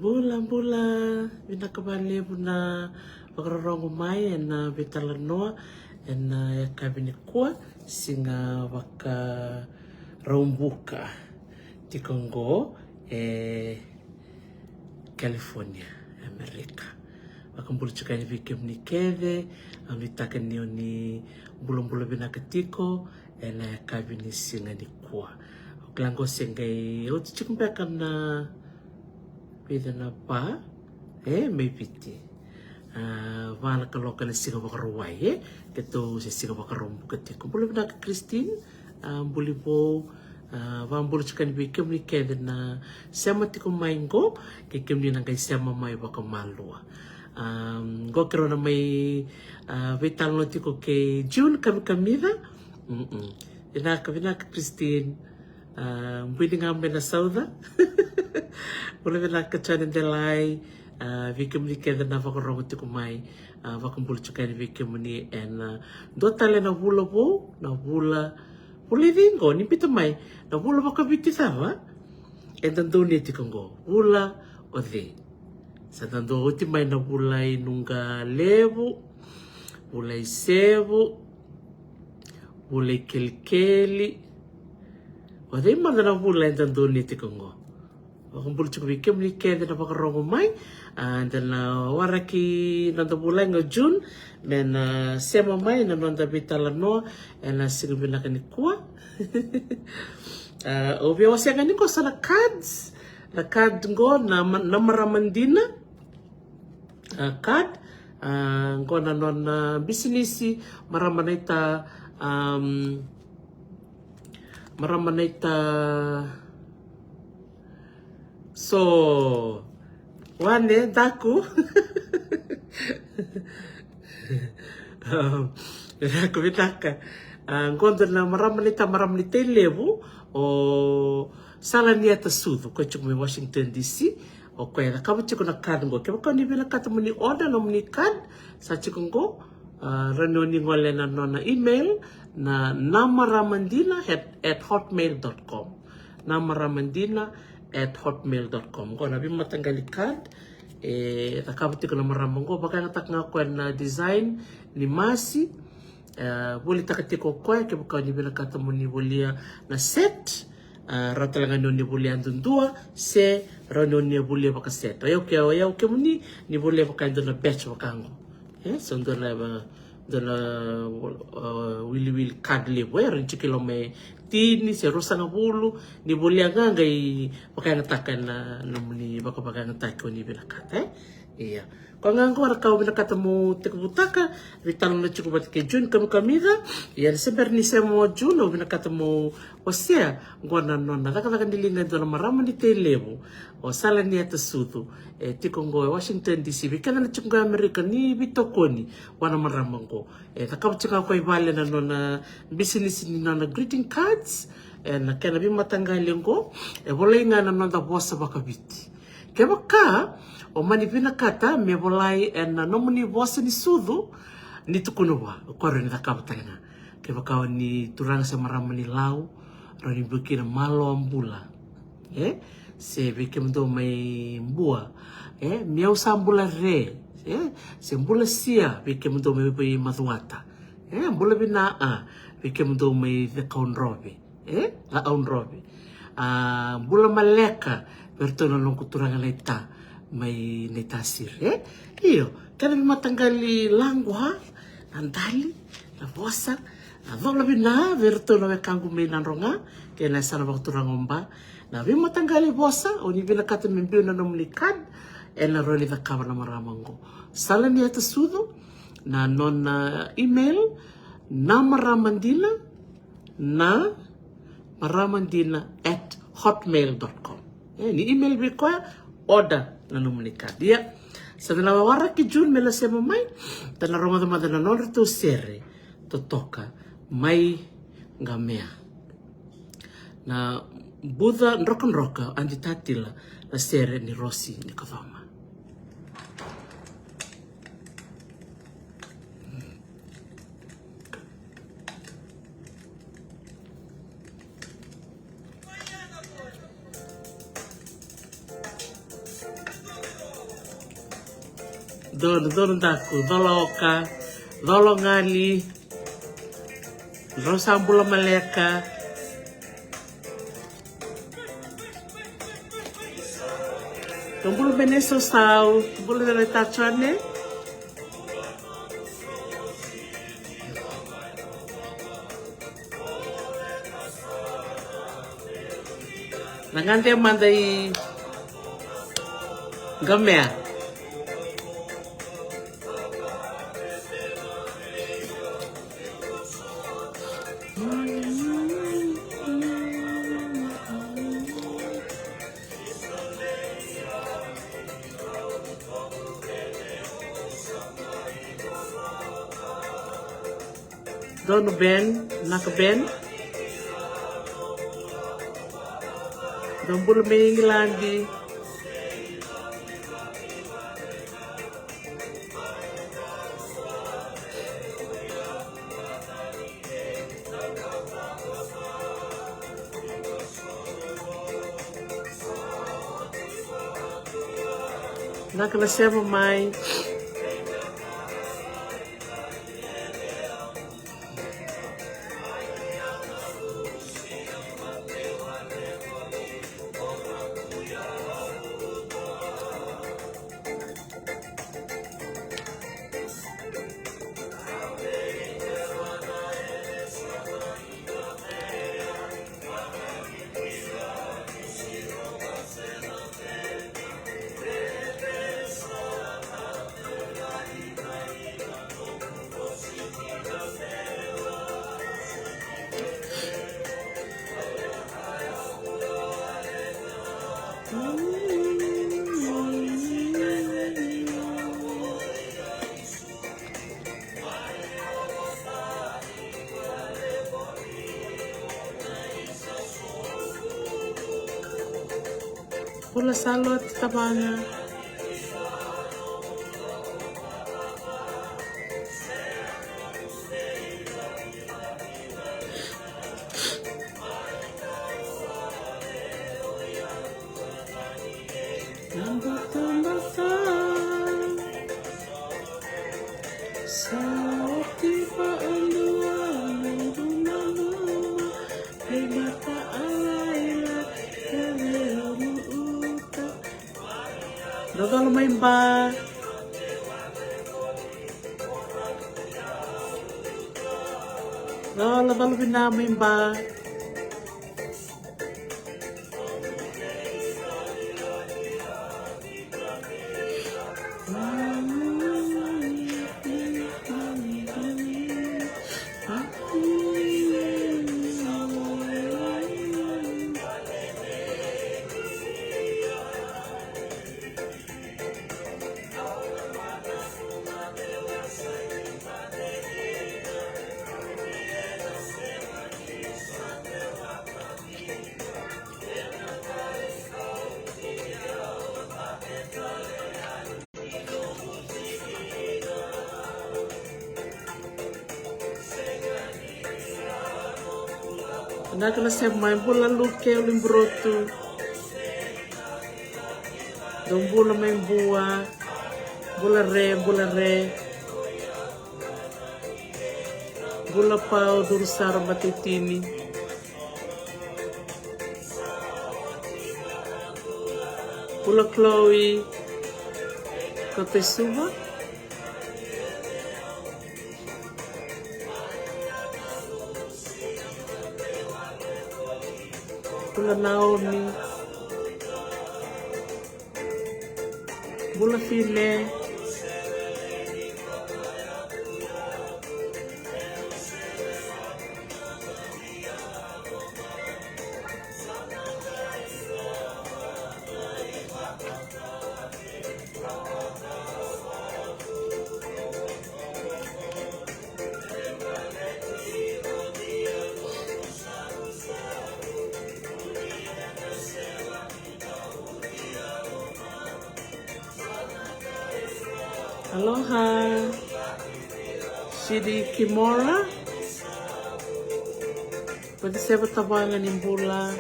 Mbula VINAKA na wakarorongo mai na Talanoa na kabinekua singa waka raumbuka tikongo California, Amerika. Wakambulu chukani vike mnikeve, amitaka niyo ni mbula VINAKA tiko na kabini singa ni kuwa. Klango singai uti chikumpeka na pida na pa may piti. Wala ka loka na singa wakarawai keto si singa wakarumbuka tiko. Mbula VINAKA Christine, mbuli bo wambulu chukani vike mnikeve na sema tiko maingo kike mni nangai sema mai wakamalua. Go kero na may Talanoa tiko ke Juhne Kamikamica. VINAKA Christine, mbili ngambe na sauda. Ule VINAKA chane delai, vike mni keda na wakarongo tiko mai, wakambulu chukani vike mni en do tale na vula bo, na vula puli vingo, ni pita mai, na vula wakabiti sawa, en dando ni tiko ngo, vula o de. Sa dando oti mai na vula inunga levu, vula isevu, vula kelikeli, o de mana na vula en dando ni tiko ngo. Wakambulu chuku vike mni keda na wakarongo mai, dan waraki nanda vula nga June, men sema mai na nanda Talanoa, na singa VINAKA ni kuwa. Obia wasianga niko sa na cards, na card ngo na maramandina, card, ngo na non business maramanaita so wane daku VINAKA ngondo na maramanita levu o salania ta sudu ko chume Washington DC o ko ya kama chiko na card ngo ke ko ni VINAKA muni order no muni card sa chiko ngo ranoni ngole na nona email na namaramandina@hotmail.com namaramandina@hotmail.com ko na bima tanggali card takabati ko na maramango baka ngatak nga ko na design ni masi boleh takatiko ko ke baka ni VINAKA muni bolia na set ratalangan no ni bolia andundua se ranoni bolia baka set ayo ke muni ni bolia baka ndo na batch bakango so ndo na wili card levo rinchikilo me tini se rosa nga bulu ni bolia nganga I baka ngatakan na muni baka ngatako ni VINAKA iya ko ngango ara ka VINAKA mo tekbutaka Talanoa chuku bat ke Juhne Kamikamica iya seber ni semo June VINAKA mo osia ngona nona kaka ndilinga ndo na marama ni televo o sala ni ata sudu tiko ngo Washington DC bikana na chuku America ni bitokoni wana marama ngo takabchika ko ibale na nona business ni nona greeting cards na kana bima tangali ngo volenga na nona bosa bakabiti kebaka o mani VINAKA me volai na nomuni vosa ni sudu ni tukunowa ko ren takabtanga kebaka ni turanga sa marama ni lau rani bukina malo ambula se beke mdo mai mbua miau sambula re se mbula sia beke mdo mai bai maduata mbula VINAKA beke mdo mai the kaunrobe la kaunrobe mbula maleka bertono long kuturanga leta mai netasir iyo kana matanggali langwa andali na vosa na vola bina vertono me kangu me nanronga kena sana wakturanga omba na bima tangali vosa oni VINAKA membio na nomulikad na roli da kama na maramango sala ni ata sudo na non email na maramandina@hotmail.com ni email require order na nomulikad ya sa na wawara ki June mela sema mai tana romada na nor to sere to toka mai ngamea na Buddha nroka andi tatila na sere ni Rosi ni Kavama. Dono daku, doloka, dolongali, rosambula maleka, tombulu beneso sau, bulu dari tachane. Nangante mandai gamea. Dono ben, naka ben. Dombul Menglandi. Nakasema mai. Pula salot tabana. Dodol main ba? Dodol main ba? Nakala main bola luke ulimbrotu. Dong bola main buah. Bola re. Bola pau dursar matitini. Bola Chloe. Kote suba. Talanoa, bola file, aloha, Sidi Kimora, pwede siya tabangan ng bola.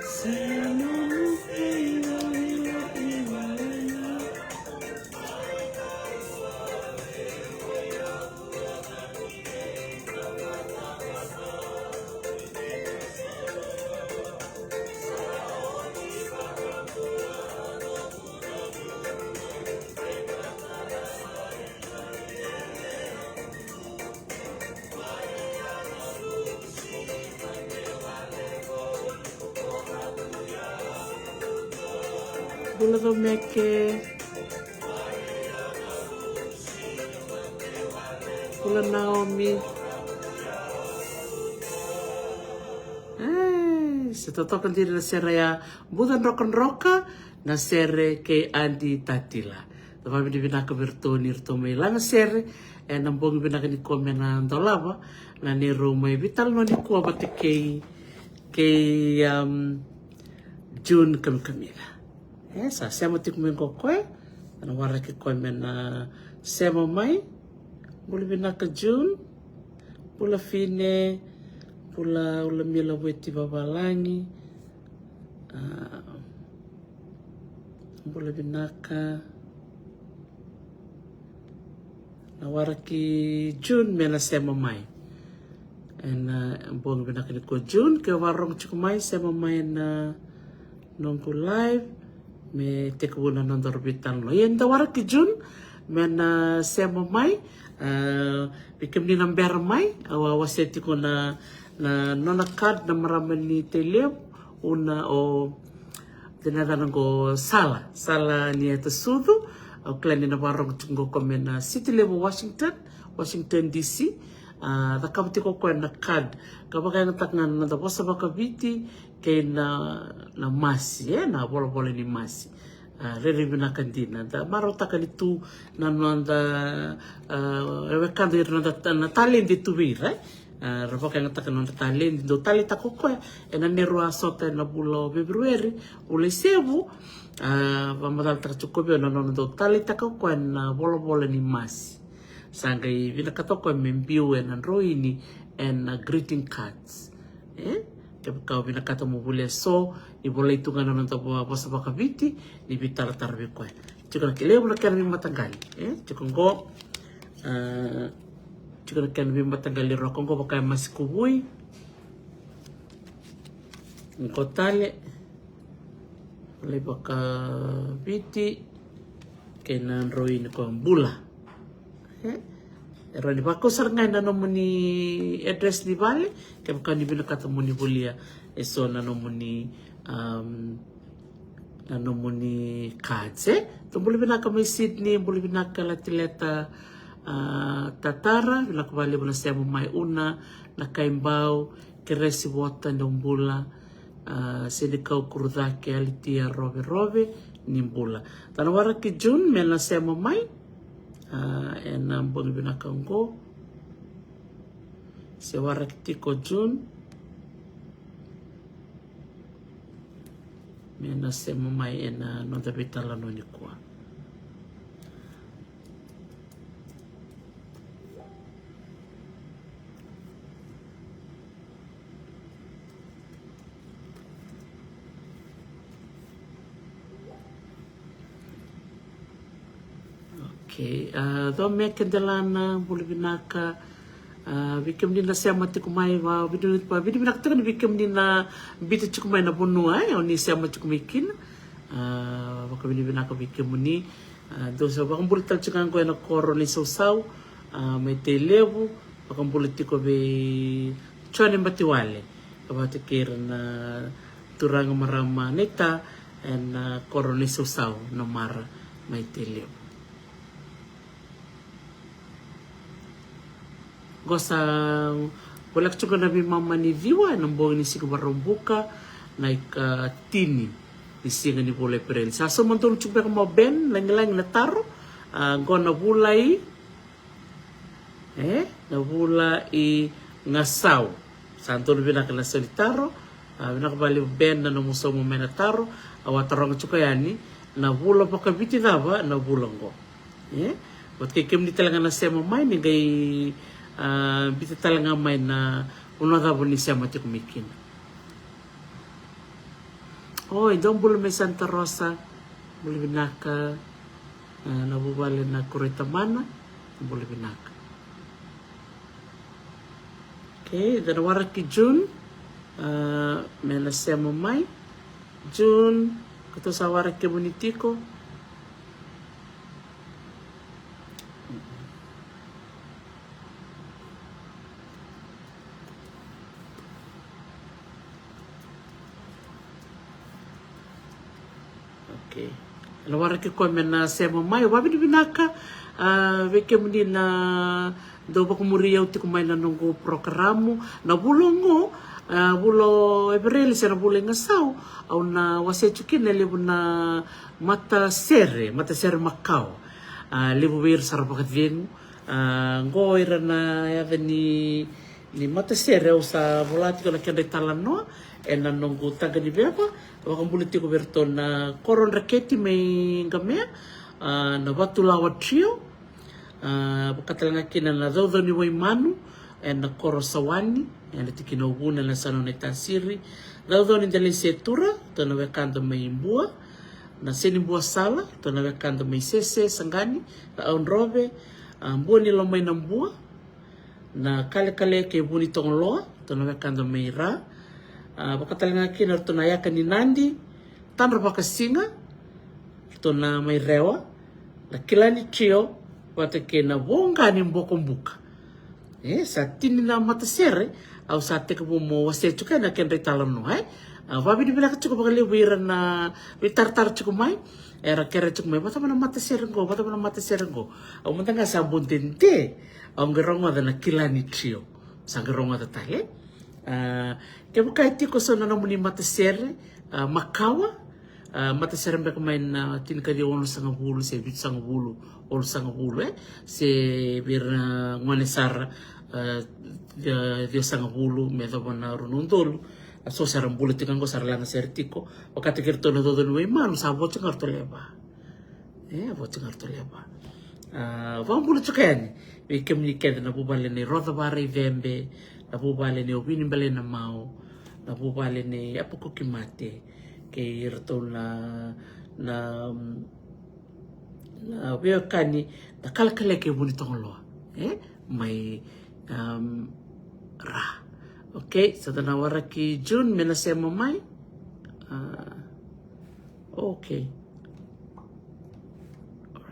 Sino Bula do meke. Bula Naomi. Se totokan diri na sere ya budan rokan roka na sere ke Andi Tatila. Tama mi vinaka bertoni rtome langa sere e nambong vinaka ni kome na ndolava na ni rumai vital no ni kuwa bate ke Juhne Kamikamica. Sa sema tikmen ko koe ana wara ke kome na sema mai bula vinaka Juhne bula fine pula ula mila weti babalangi bula vinaka na wara ki Juhne mena sema mai en bong vinaka ni ko Juhne ke warong chukumai sema mai na nongku live me tekubuna nondor bitan lo yen da wara ki Juhne mena sema mai bikem ni namber mai awa waseti ko na nona card na marama ni teleo una o dinadana ko sala ni ata sudu o klani na warong tungo kome na city level Washington DC da kamti ko na card kapag na takngan na daposa baka biti kay na masi na bola ni masi rere na kandina da maro takalitu na nanda wekando na talent tu right Rapa kaya ngatakan ng talent do talita ko ko na nerwa sota na bulo February uli sebu pamadal tercukup na do talita ko na bolo ni mas sangai vinaka ko membiu en roini en greeting cards kau vinaka mo bule so ni boleh itu kan nonton apa sabaka biti ni bitar tarbe ko cikon kile bula kan mi matanggal cikon go Jika kan bimba tanggali rokong ko pakai mas kubui ngko tale le baka biti kenan roin ko bula era ni bako sarngai na nomuni address di bale ke baka ni bina kata muni bulia eso na nomuni cards to boleh bina ka Sydney boleh bina ka latileta tatara bila kembali bila saya mai una na kaimbau keresi wota ndombula sedikau kurda ke alitia robe nimbula tanawara ki Juhne mena saya mai enam bong bina kango sewara kitiko Juhne mena saya mai ena nota bitala noni kwa do me kendelana bulu vinaka bikem dina siama tikumai wa bidu vinaka kan bikem dina bitu tikumai na bonua oni siama tikumikin baka vinaka bikem ni do so baka bulu tal cikan ko na koroni sau me telebu baka bulu tiko be chone mbatiwale kabate kirna turang marama neta en koroni sau no mara mai telebu gosa bolak juga nabi mama ni viwa nambong ni siku barumbuka naik tini di singa ni boleh peren sa so mantul cuba ka ben lang na taro gona bulai na bulai ngasau santul bina kala solitaro bina bali ben na muso mo mena taro awatarong cuka yani na bula pakabiti daba na bulango buat kekem di talangan na sema mai ni gai bisa talaga may na unaga po ni siya matikumikin. Doon bulo may Santa Rosa, bulo vinaka, nabubali na Kuritamana, bulo vinaka. Okay, danawara ki Juhne, may nasya mamay. Juhne, kato sa wara ki Bonitico, okay. na warake ko mena sema mai wabi vinaka veke muni na do bakumuria uti kumai na nongo programo na bulongo bulo ebrele sera bulenga sau au na wasechukine lebu na mata sere makau lebu wir sarapakat vengu ngo ira na yave ni mata sere au sa volati ko na kende Talanoa e na nongo taga ni bepa wakambuliti ko berto na koron raketi me ngamea na watu lawa trio pakatalanga kina na dodho ni waimanu e na koro sawani e na tikina ubuna na sano na tansiri dodho ni dali setura to na wekando me imbua na seni mbua sala to na wekando me sese sangani on robe mbua ni lomai na mbua na kale ke buni tongloa to na wekando me ira pakatalanga kina to na yaka ni nandi tanra pakasinga to na mai rewa na kilani trio wata ke na wonga ni mboko mbuka sa tini na mata sere au sa teka mo wase chuka na kendre Talanoa wabi ni bila chuka bakali wira na witar chuka mai era kere chuka mai bata mana mata sere ngo au mantanga sa bondente au ngeronga da na kilani trio sa ngeronga da tale ke bukai tiko so na muni mata sere makawa mata sere mbeka mai na tin kadi ono sanga bulu se bit sanga bulu ol sanga bulu se bir ngone sara dia sanga bulu me do bona runundolo so sara bulu tikango sara langa sertiko wakati kerto no do no imanu sa voce ngarto leba voce ngarto leba vamos bulu tukani we kemni kede na bubale ni roda bare vembe na bubale ni obini bale na mau na bubale ni apoko kimate ke irto na weokani na kalakale ke buni tongloa mai ra okay so na waraki June mena sema mai okay all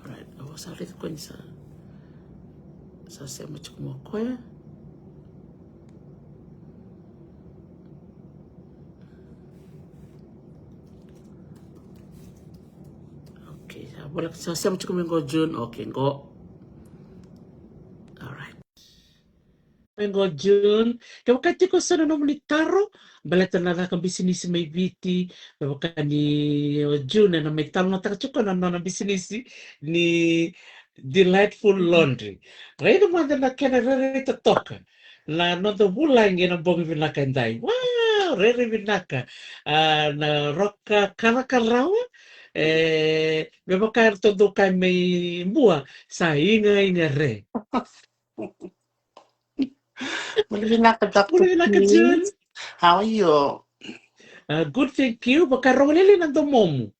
right awasari ko ni sa sema chukuma koya wala sasema chukumi ngo June okay ngo alright ngo June ke wakati ko sana no militaro balata na ka business may viti wakani June na may talo na chuko na business ni Delightful Laundry rede mo na kena rede toka la no the bulangi na bogi vinaka ndai wow rede vinaka na roka kalakarawa me bakar todo kay may buwa sa inga re. VINAKA, Dr. June. How are you? Good, thank you. Bakar rolili ng domomo.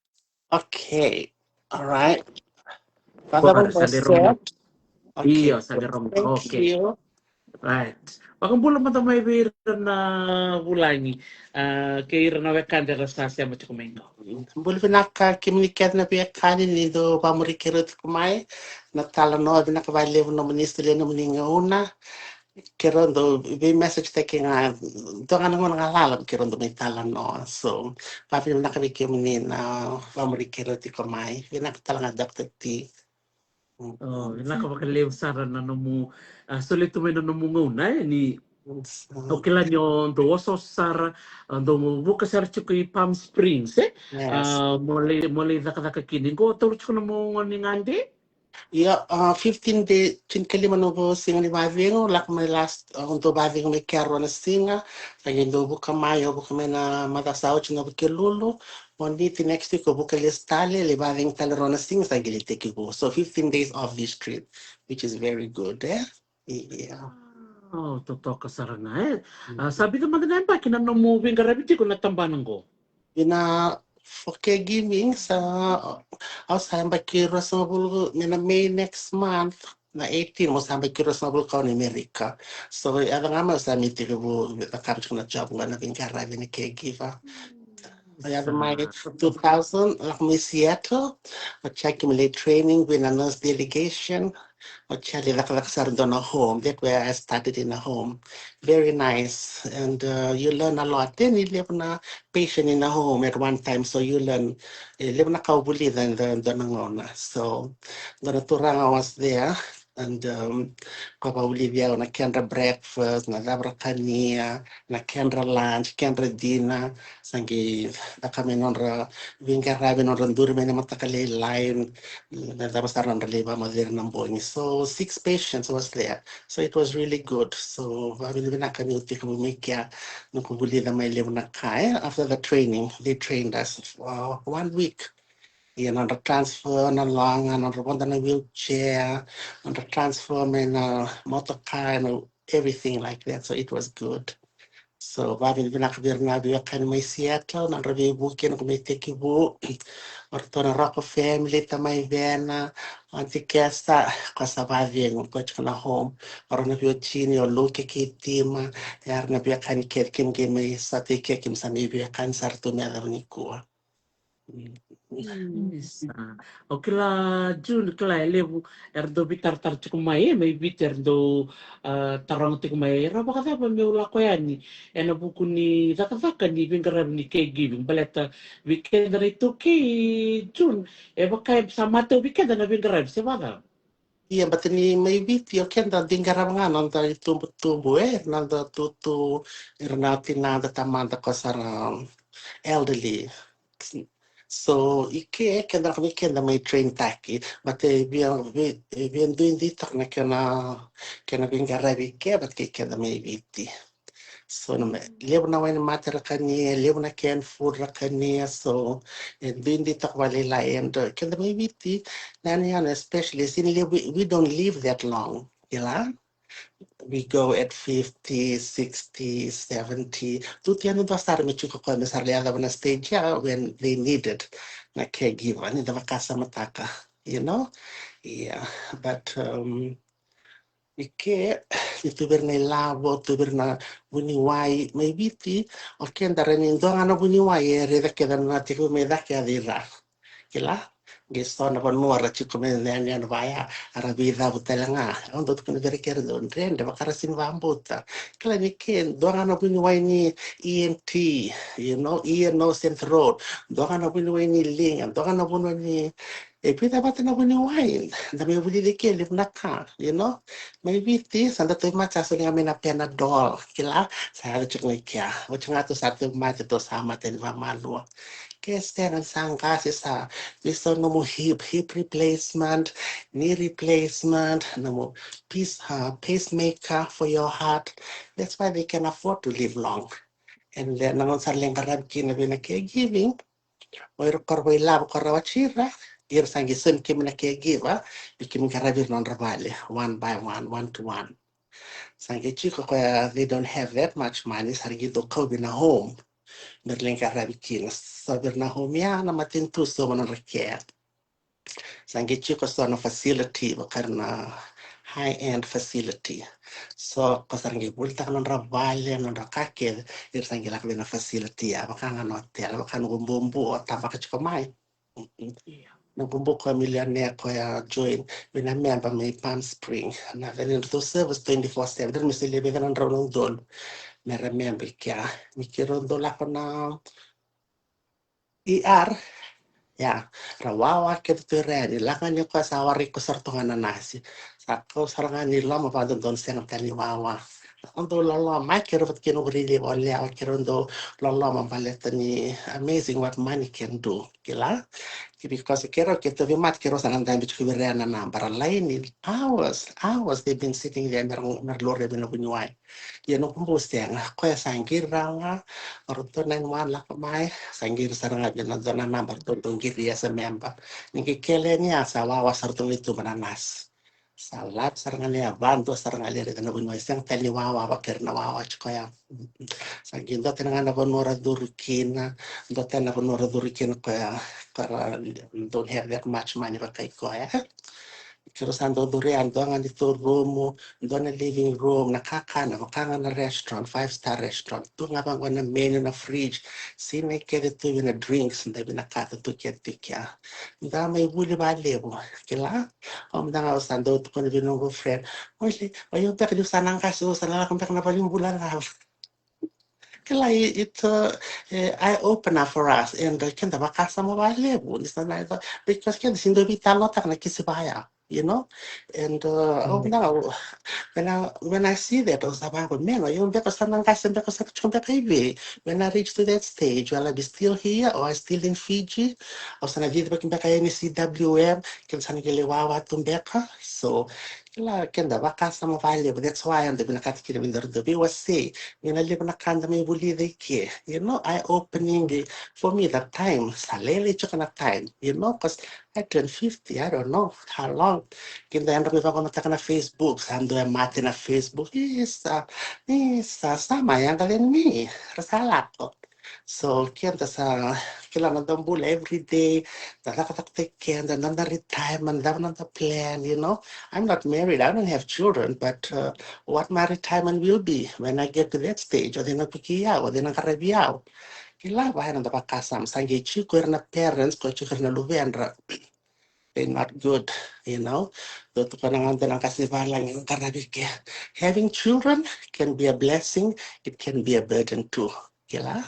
Okay, all right. Sa derong. Okay, Iyo, sa derong. thank you. Right. Wakang bulan mata may bir na bulangi. Kaya na wekanda rasa siya mo chukumengo. VINAKA communicate na biya kanin nido pamurikirot kumai na Talanoa VINAKA vai levo no ministro no muninga una querendo be message taking donga ngon ngalalam querendo me Talanoa so papi VINAKA bike munina pamurikirot kumai VINAKA talanga Dr. T. VINAKA bakalew sara na nomu solito may nomu nguna ni o kila nyo doso sara do buka sara chuki Palm Springs mole daka kini go tolu chuko mo ngandi Yeah, 15 days chinkali manobo singa ni bavingo lak may last unto bavingo may kero na singa kaya do buka mayo buka may na matasao chino buka lulu mondi the next week buka listale le baving talero na singa sa gili take go so 15 days of this trip which is very good yeah. Oh, totoo ka sarana sabi naman na ba kinano moving garabiti ko natambanan ko. For caregiving sa samba kiro sa bulgo na May next month na 18 mo samba kiro sa bulgo ni America. So ada nga mo sa miti ko nakapit ko na job nga na pingkarabi ni caregiver. Kaya may 2000 like may Seattle, check training with a nurse delegation. Actually, like on a home. That's where I started in a home. Very nice. And you learn a lot. Then you live in a patient in a home at one time. So you learn, live in a kaubuli than the Donangona. So the Turanga was there. And kaubuli there na kendra breakfast, na dabra kania, na kendra lunch, kendra dinner. Sangi, da kami nonra, vinga rabi nonra durme na matakali line. That was around the labor Namboni. So 6 patients was there. So it was really good. So VINAKA after the training, they trained us for 1 week. On the transfer, on the long, and on the one in a wheelchair, on the transfer, and motor car, and everything like that. So it was good. So babin binakbirna biya kan may Seattle na rabi bukin ko may tekibu orto na rock family ta may vena anti kesta kasa babin ko chuna home or na biyo chini o luke kitima yar na biya kan ket kim kim may sa tike kim sa may biya kan sarto na ni ko. Yes. O kila June kila elevu erdo bitar tar cukup mai mai bitar do tarang tik mai raba kata pa me ula ko yani ena buku ni zaka ni bingara ni caregiving baleta weekend itu ki June e bakai sama tu weekend na bingara se bada. Iya, but ni may video kenda dingaram nga nanda tumbo nanda tutu irnati nanda tamanda kosara elderly. So ike kenda kami kenda may train taki, but we doing this na kena bingarabi ke, but kenda may viti. So levo na wani matter kani, levo na can food kani, so doing the takwalila and kenda may viti, nani especially since we don't live that long, yeah. We go at 50, 60, 70. Tutti hanno da stare mi chico quando sarliava una stage when they needed a caregiver, in the casa mataka, you know? Yeah, but Ike, itu berna lavo, tu berna buni wai, mai biti, o che andare in donna buni wai, e reda che da na tico me da che adira. Che la, che sto na nuora ci come ne hanno vai a rabida butelanga, on dot con vere che don rende, ma cara sin va ambutta. Che la ni che donna buni wai ni ENT, you know, ear nose and throat, donna buni wai ni ling, donna buni ni e poi da parte na buni wai, da me vuol dire che le na ka, you know? Maybe this and the much as I mean a penadol, kila, saya cuma kia, cuma tu satu macam tu sama dengan malu. Kester and sangkas is a this no more hip replacement, knee replacement, no more pacemaker for your heart. That's why they can afford to live long. And then ang saling karab kinabina caregiving, or korway lab korawachira. Ir sangi sun kim na caregiver, bikim karabir non rabale, one by one to one. Sange chico they don't have that much money, sargito kobe na home. Berling karabikin. Sabi na home ya na matintu so man rekia. Sange chico so na facility na high-end facility. So kasarang bulta ng rabale ng rakake, sange lak na facility ya, baka nga hotel, baka ngumbumbu o tabaka chico mai. Nabumbu ko millionaire ko join when I member may Palm Spring. Na venin to service 24/7. Then Mr. Lebe venan ronong dol. Me remember kya. Mikiron dol ako na ER. Ya, rawawa kita ready. Lakan yung kasawa rin ko sartungan na nasi. Sako sarangan nila mapadon doon siyang taniwawa. Ando lolo, my kero vat kino really only out kirondo lolo mabaleta ni amazing what money can do. Kila? Because kero kito vi mat kero sanang dami chukwi na number lain in hours they've been sitting there merlore binubunyuay. Yan ang kumbusteng, kaya sangir nga, orto na one lak may, sangir sarang na doon na number doon giri sa member. Ningkikele niya sa wawa sartong ito mananas. Salat sarang niya, bando sarang niya rin na bunyuay, siyang taliwawa, bakir na wawa, kaya sangin doon na nga na bunura durukina, doon na bunura durukina kaya, para don't have that much money pa kay ko. Kirosando durian doang dito room doon na living room nakakana makanga na restaurant 5-star restaurant tu nga bang na menu na fridge sine kede tu na drinks na binakata tu kete kya nda may buli ba lebo kila da nga usando tu ko binong friend oy ayo ta kadu sanang kaso sana kang na paling bulan ha kila it's eye opener for us and kenda bakasa mo ba lebo ni sana because kenda sindo bitalo tak na kisibaya and now when I see that, I was like, man, you better stand when I reach to that stage, will I be still here or I still in Fiji? I was going to get back in CWM, can Sanigiliwawa Tumbeka. So, can the Vakasa Mavali, but that's why I'm the Binakati in the was say, when I live in a Kandami Wuli they care, I opening for me that time, Salele took a time, because I turned 50, I don't know how long. Kinda ando ko na taka na Facebook, ando mati na Facebook. Sama yang kalian ni, rasalah ko. So kinda sa kailangan ng bula every day, take care, and then the retirement, the plan, I'm not married, I don't have children, but what my retirement will be when I get to that stage, o di nagpikiyaw, o di nagkarabiyaw. Kailangan ba na napakasam, sangi chiko na parents ko, chiko na lubendra, they're not good, Dito ko na nga lang kasi balang yung karabike. Having children can be a blessing, it can be a burden too. Kila?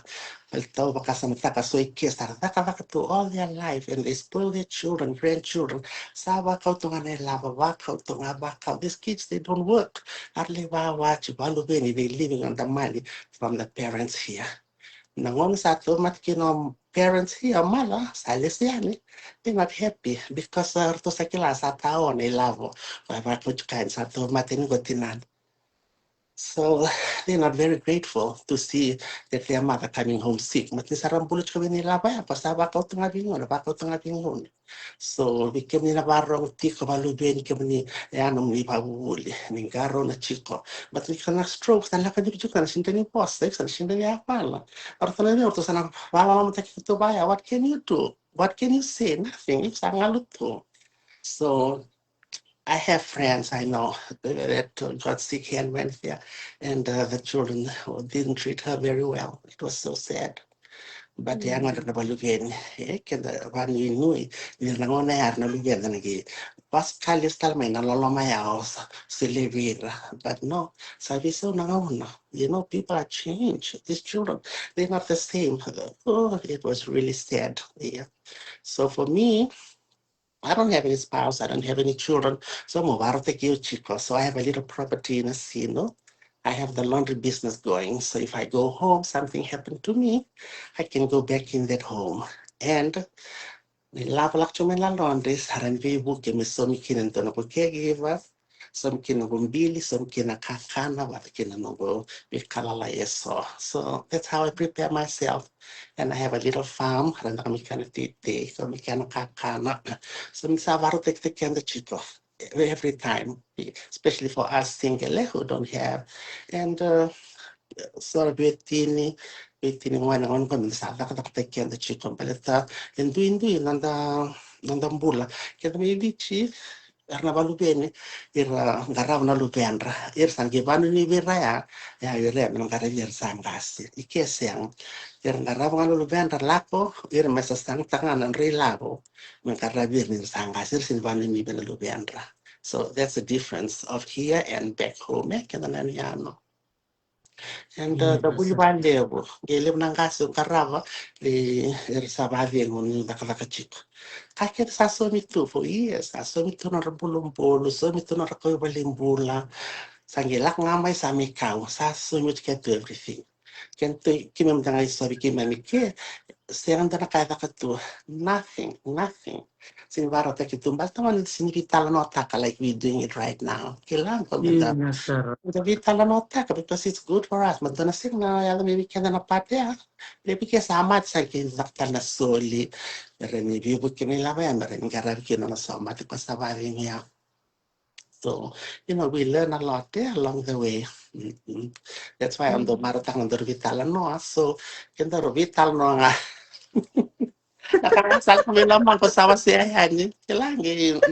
Ito baka sa mata ka so ikis, taka to all their life and they spoil their children, grandchildren. Sa bakaw to nga nila, bakaw to nga bakaw. These kids, they don't work. Hardly watch, balubini, they living on the money from the parents here. Nangon sa to matkinom parents here mala salesiani they're not happy because to sa kila sa tao na ilavo pa kain sa to matin gotinan. So they're not very grateful to see that their mother coming home sick. Mat ni sarang bulut kami nila ba pasaba ka tong abingon, ba ka tong abingon. So we kami na barong tiko malubeni kami ni ano ni pabuli ni garo na chiko. But we can stroke tan la ka di chiko na sinta ni post, sa sinta ni apala. Orto na ni orto sana wala mo takito ba what can you do? What can you say? Nothing. It's angaluto. So I have friends I know that got sick and went there, and the children didn't treat her very well. It was so sad. But yang ada na balugen, kenda bani nui, ni nangona yar na lugen na nagi. Pas kali stal may naloloma yaos silivira. But no, sabi so nangona. People are changed. These children, they're not the same. Oh, it was really sad. Yeah. So for me, I don't have any spouse. I don't have any children. So chico. So I have a little property in a Sino. I have the laundry business going. So if I go home, something happened to me, I can go back in that home. And nilavalak chumen la laundry, saran vibu ke misomi kinen tono ko caregiver. Some kina gumbili, some kina kakana, what kina nogo bikalala yeso. So that's how I prepare myself. And I have a little farm, and I'm kind of tite, so I'm kind of kakana. So I'm savaro take the can the chico every time, especially for us single who don't have. And sort of betini mwana on ko sa ka take can the chico, but indu nanda mbula. Kaya may dichi karena balu bene garau na lupendra san ke banu ni beraya ya men gara san gasi ikeseng garau na lupendra lako mesa sang tangan re labo men gara ni san gasi sin banu ni bene lupendra. So that's the difference of here and back home and the bulban levo gelem nang kaso karava sa bavien un da kaka chico kake sa so mi tu for years sa so mi tu na bulum bolu so mi tu na ko balimbula sangelak ngamay sa mi kau sa so mi get to everything can to kimem danga so bi kimem ke serang da kaya ka tu nothing sin varo ta ki tumbal taman sin vital no taka like we doing it right now kilang ko the Talanoa because it's good for us. Madonna signa ya maybe can na patia. Maybe ke sama sa ke zakta na soli. Reni bibu ke ni lava and reni garar ke na sama te pasabari niya. So, we learn a lot there along the way. That's why I'm the maratang on the Talanoa. So, can the Talanoa Nakakasal kami naman ko sa wasiyahan. Kailangan.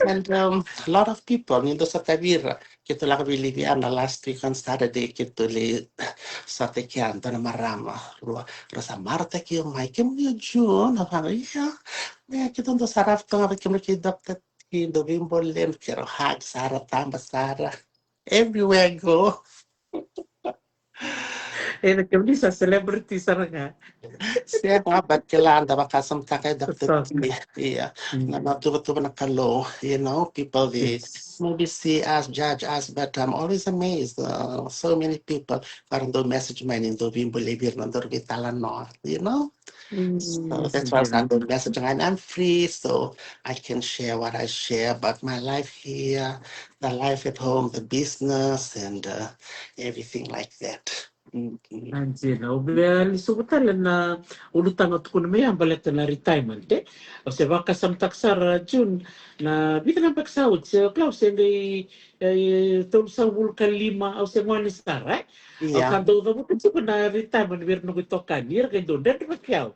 And a lot of people nito sa Tavira, kito lang bilivian na last week on Saturday, kito li sa tekianto na marama. Rosa Marta kiyo, may kim niyo June, yeah. May kito to sarap to nga, kim ki Dr. Kindo, Bimbolem, kiro hag, Sara, Tamba, Sara. Everywhere I go. Nagkabli sa celebrity sa nga. Siya nga, ba't kailangan dapat kasam takay Dr. Totoo. Yeah. Na matuto na kalo, people they Yes. maybe see us, judge us, but I'm always amazed. So many people parang do message man in do believe na do Talanoa, So that's why I'm doing message and I'm free, so I can share what I share about my life here, the life at home, the business, and everything like that. Anjena, ubel subutalan na ulutang at kuno may ambalat na retirement O se baka sam taksar June na bita ng pagsawod se Klaus ngay tol sa vulkan lima o se ngwan sara. O Yeah. kando da mo kasi na retirement wir no gito kanir kay do den pakyaw.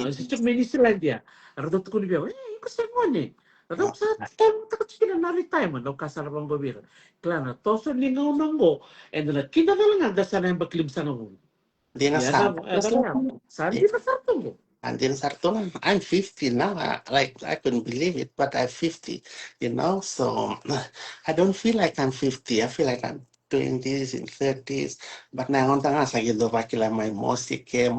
Se chuk Miniselandia. Ardo to kuno biya. Ko se ngwan Atau sa time takot sila na retirement o kasarabang gobir. Klaro, toso lingaw nanggo and na kinagalangan da sana yung baklim sa nanggo. Di na Yan Santa. na, saan di na sarto mo? And then Sartona, I'm 50 now. I couldn't believe it, but I'm 50, So I don't feel like I'm 50. I feel like I'm 20s and 30s. But now on tanga sa gido bakila my musike,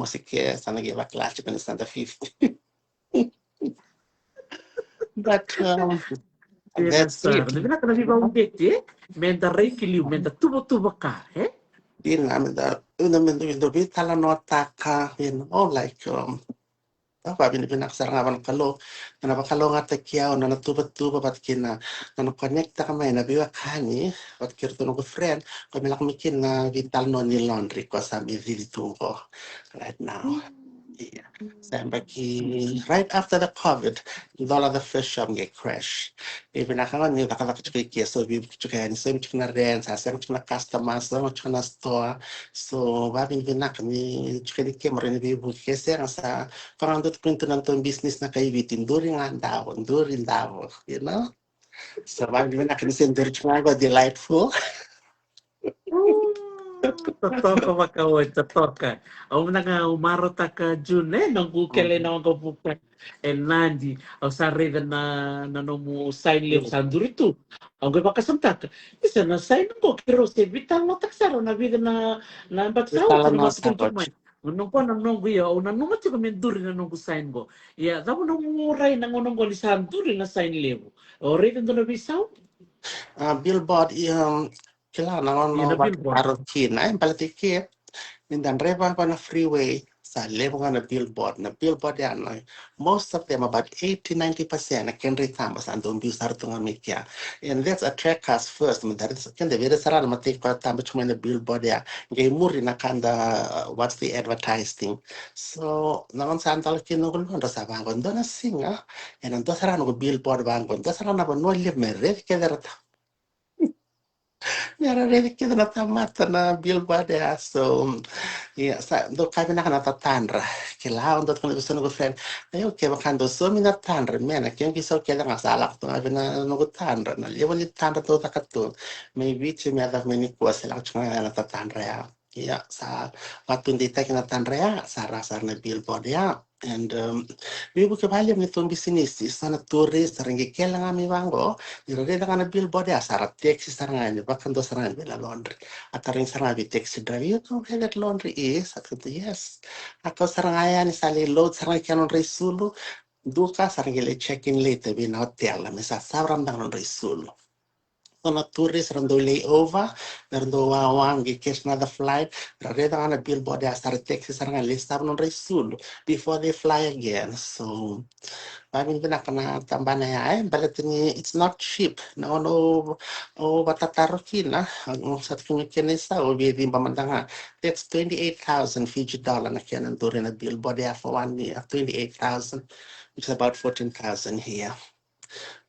sana giba klase ko sa 50. But Yan that's sar. it. Nabi na kanabi ba ang dete? Menda rey kiliw, menda tubo-tubo ka, Di namin da, do bit Talanoa taka, like Papi ni pinaksar nga ng kalo, na napakalo nga takiyaw, na natubat-tuba pat kina, na nakonekta ka may nabiwa kani, pat kirto ng friend, kami lang mikin na vital no ni laundry ko sa mi dito ko right now. Yeah. Right after the COVID, all of the fish shop get crashed. Even I can't need the so we can so much na rent, so much na customers, so much na store. So, babing binak ni chikadi kemore ni bibu kese sa parang dot kwento ng tong business na kaibitin during daw, So, babing binak ni sendur chunga delightful. Totoka makawai, totoka. Au nga umarota ka June, nang kukele na mga buka. Nandi, au sarida na nomu sign live sanduritu. Ang gaba kasamtak. Isa na sign ko, kiro se vital mo taksaro na vida na baksaw, Tala na no masikin sa tumay. Nung po nang nung guya, o nang nung at kami duri na nung sign ko. Ya, damo nung muray nang unong ko ni sanduri na sign live. O rin doon na bisaw? Billboard kailangan naman Yun na mga billboard. arokin ay palatikip mindan reban pa na freeway sa level nga na billboard yan most of them about 80-90% na can retambas andong bisar to nga mikya and let's attract us first madari kan de vera sarana matik pa tamba chuma na billboard ya ngay muri na kanda what's the advertising so naman sa antal kinugol ko sa bangon do na singa and ando sarana ko billboard bangon do sarana ba no live me red kedera Era really kida na tamata na billboard ya. So, yeah, do kami na natatandra. Kailangan do kung gusto ng friend. Ayo, kaya bakando so minatandra. Mena, kaya kiso kaya nga salak to nga na nugutandra. Na liwan ni tandra to takatun. Maybe to me ada many kuha sila nga natatandra ya. Yeah, sa waktu hindi tayo natandra ya, sa rasar na billboard ya. And we buka bali ang itong business, sana tourist, ringi kailangan mi wango, nirareda ka na billboard ya, sarap taxi sarangan, bakando sarangan bila laundry. At rin sarangan bi taxi driver, you know where that laundry is? At ko, yes. Ako sarangayan, isali load, sarangan kaya nung resulu, duka sarangile check-in later, bin hotel, misa sabram dang nung resulu. Kuna tourist rando layover, rando wawang gikes na the flight, rareda nga na billboard ya, sarap taxi sarangan, lista nung resulu, before they fly again. So, Pamin pinaka tamba na yan, balat ni it's not cheap. Na ono o batatarokin na ang sa kinikinisa o bidi pamandanga. That's 28,000 Fiji dollar na kaya nandurin na billboard ya for 1 year. 28,000, which is about 14,000 here.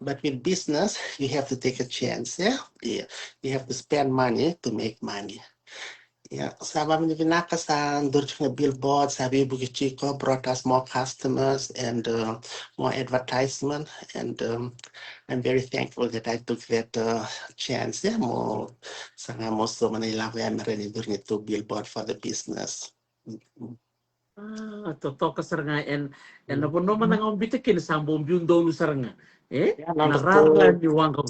But with business, you have to take a chance, yeah? Yeah. You have to spend money to make money. Yeah, sabi ni Vinaka sa Durchang billboard, sabi Buki Chico brought us more customers and more advertisement. And I'm very thankful that I took that chance. Yeah, more sanga mo so Manila meron during to billboard for the business. Totoo ka saranga and napuno man ang bitikin sa ambong biundo no saranga. Yeah, number Nararlan two. ni Wangga.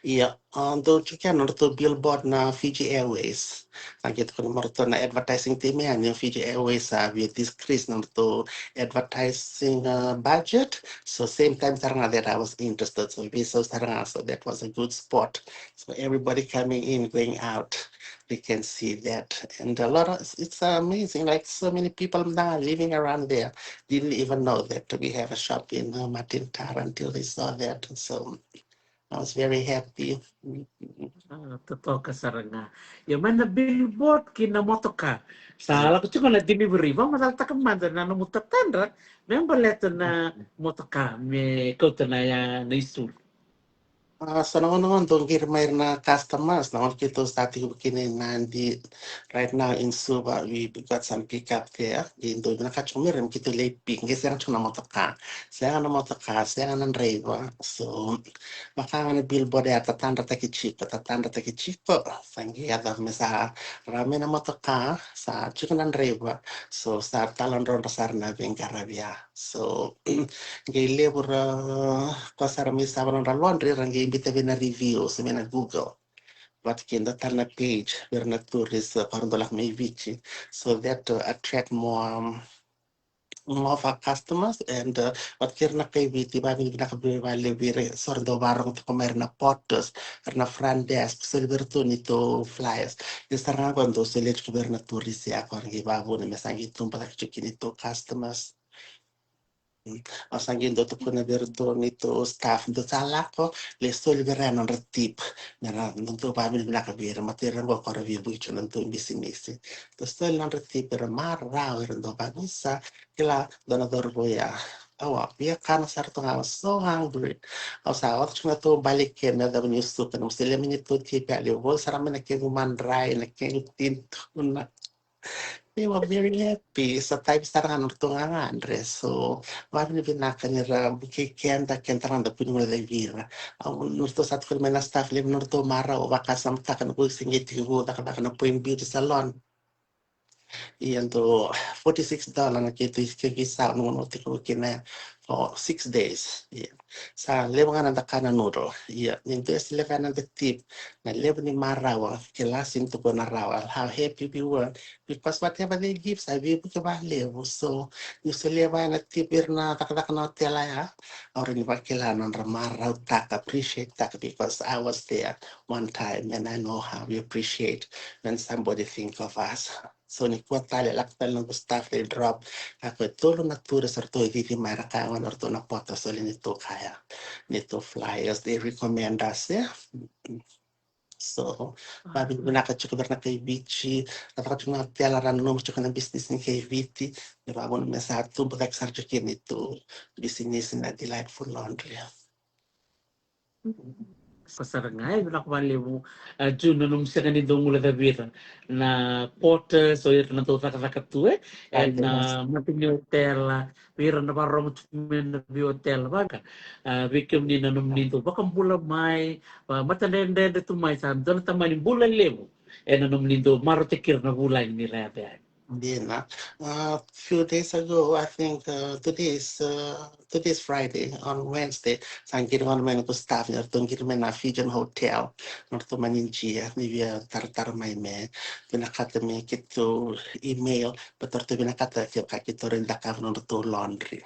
Yeah, do chicken to billboard na Fiji Airways. Sakit ko naman to na advertising team yan, yung Fiji Airways with decrease na to advertising budget. So same time sarang that I was interested. So we so sarang so that was a good spot. So everybody coming in, going out, we can see that. And a lot of it's amazing. Like so many people now living around there didn't even know that we have a shop in Martin Tar until they saw that. So I was very happy. Totoo ka saranga. Yung man na billboard kinamoto ka. Sa ko chiko na delivery ba matalta ka man na namutatandra. May baleto na motoka me kota na ya na isul. So naman don't get my customers. Now kita starting working Nandi right now in Suba. We got some pickup there. In do na kachumirim kita late ping. Kasi ang chuna motoka. Saya ang reva. So baka ang billboard ya tatanda taki chico. Sangi ada mesa rame na motoka sa chico ng reva. So sa talon ron sar na bengarabia. So gay labor pasar mi sabaron ra laundry rangi imbita na review sa na Google. What can the talna page where na tourist parandolak may vici. So that attract more of our customers and what can na kay viti ba bin nakabili vire sordo barong to comer na potos na front desk so liberto nito flyers. Yung sarang kwando sa lech kuber na tourist ya ako ang ibabo na mesangi tumpa chikin ito customers. Asangin do to kuna virtu nito staff do sala ko le sto liberano retip mera non to pa mi na kabira matera ko ko review bucho non to bisinisi to sto non retip per mar rao do pa misa kila donador boya awa pia kan sarto nga so hungry o sa ot chuna to balik ke na da ni sto kan musile mi to ti pe ale vol sara me na ke man rai na ke tin na they were very happy. Sa type sarang nurtungan Andres. So, wari vinaka nira buki kenda kentaranda punya mulai vira. Nurto satu kali na staff lim nurto mara o baka samta kan buki singit hibu da kana puin beauty salon. Iyan to $46 na kito iskikisa no tiko kina for 6 days. Yeah. Sa lewa nga nanda kana nuro. Yeah. Ninto es lewa nanda tip na lewa ni marawa kilasin to ko na rawa. How happy we were because whatever they give sa we buka ba lewo. So yung sa lewa na tip na takdak na tela ya. Or ni bakilanan ramaraw tak appreciate tak because I was there one time and I know how we appreciate when somebody think of us. So ni kuat tali laktal ng staff they drop ako tulo na tura sa to hindi marakangan or to na poto so nito kaya nito flyers they recommend us yeah. So babi ko nakachukod na kay Bichi nakachukod na tela ran no chukod na business ni kay Viti di ba bon mesa to bagak sarjukin nito business na delightful laundry. Pasarangay na kwali mo June nung siya kanito mula da bira na quarter so ito na to tu and mating hotel bira na parang tumin na hotel baka bikim ni na nung nito baka mula may matanende de tumay sa doon tamay bulan levo and nung nito marotikir na bulan ni rete. Yeah, few days ago, I think today's Friday. On Wednesday, sangkir man man ko staff niya tungkir man na Fijian Hotel, norto maninjia, niya tartar may me, pinakata me kito email, patorto pinakata kito rin dakav norto laundry.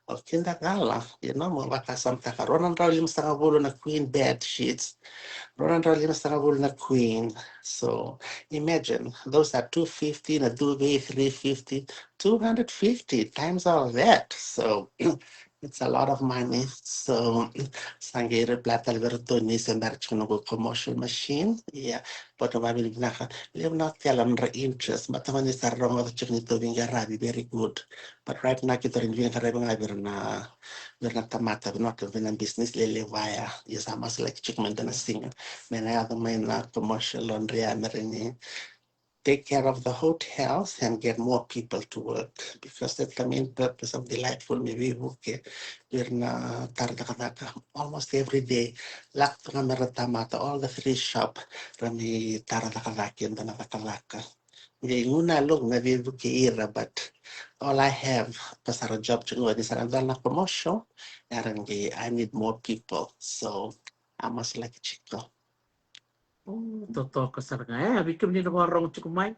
Okay, ndakala, mo bakasam takaronan raw lim sa kabulo na queen bed sheets. Ronan raw lim sa kabulo na queen. So imagine those are 250 na duvet 350, 250 times all that. So it's a lot of money. So sangere plata alberto ni sembrar chuno commercial machine. Yeah, but mabili naka lim not tell interest, but when is a wrong of chunito rabi very good. But right now kita rin vinga kareba nga berna tamata not vina business lele via yes amas like chickman na singa. Mena ya may na commercial laundry merini take care of the hotels and get more people to work because that's the main purpose of Delightful. Maybe okay, we're na tarda almost every day. Lak to nga meretamata all the three shop rami tarda and the nakakalaka. Ngayon una log na vivo ki ira but all I have pasara job to go is na promotion and I need more people so I must like chico. Oh, totoo ka sa nga. Bikim ni nawarong chukumay.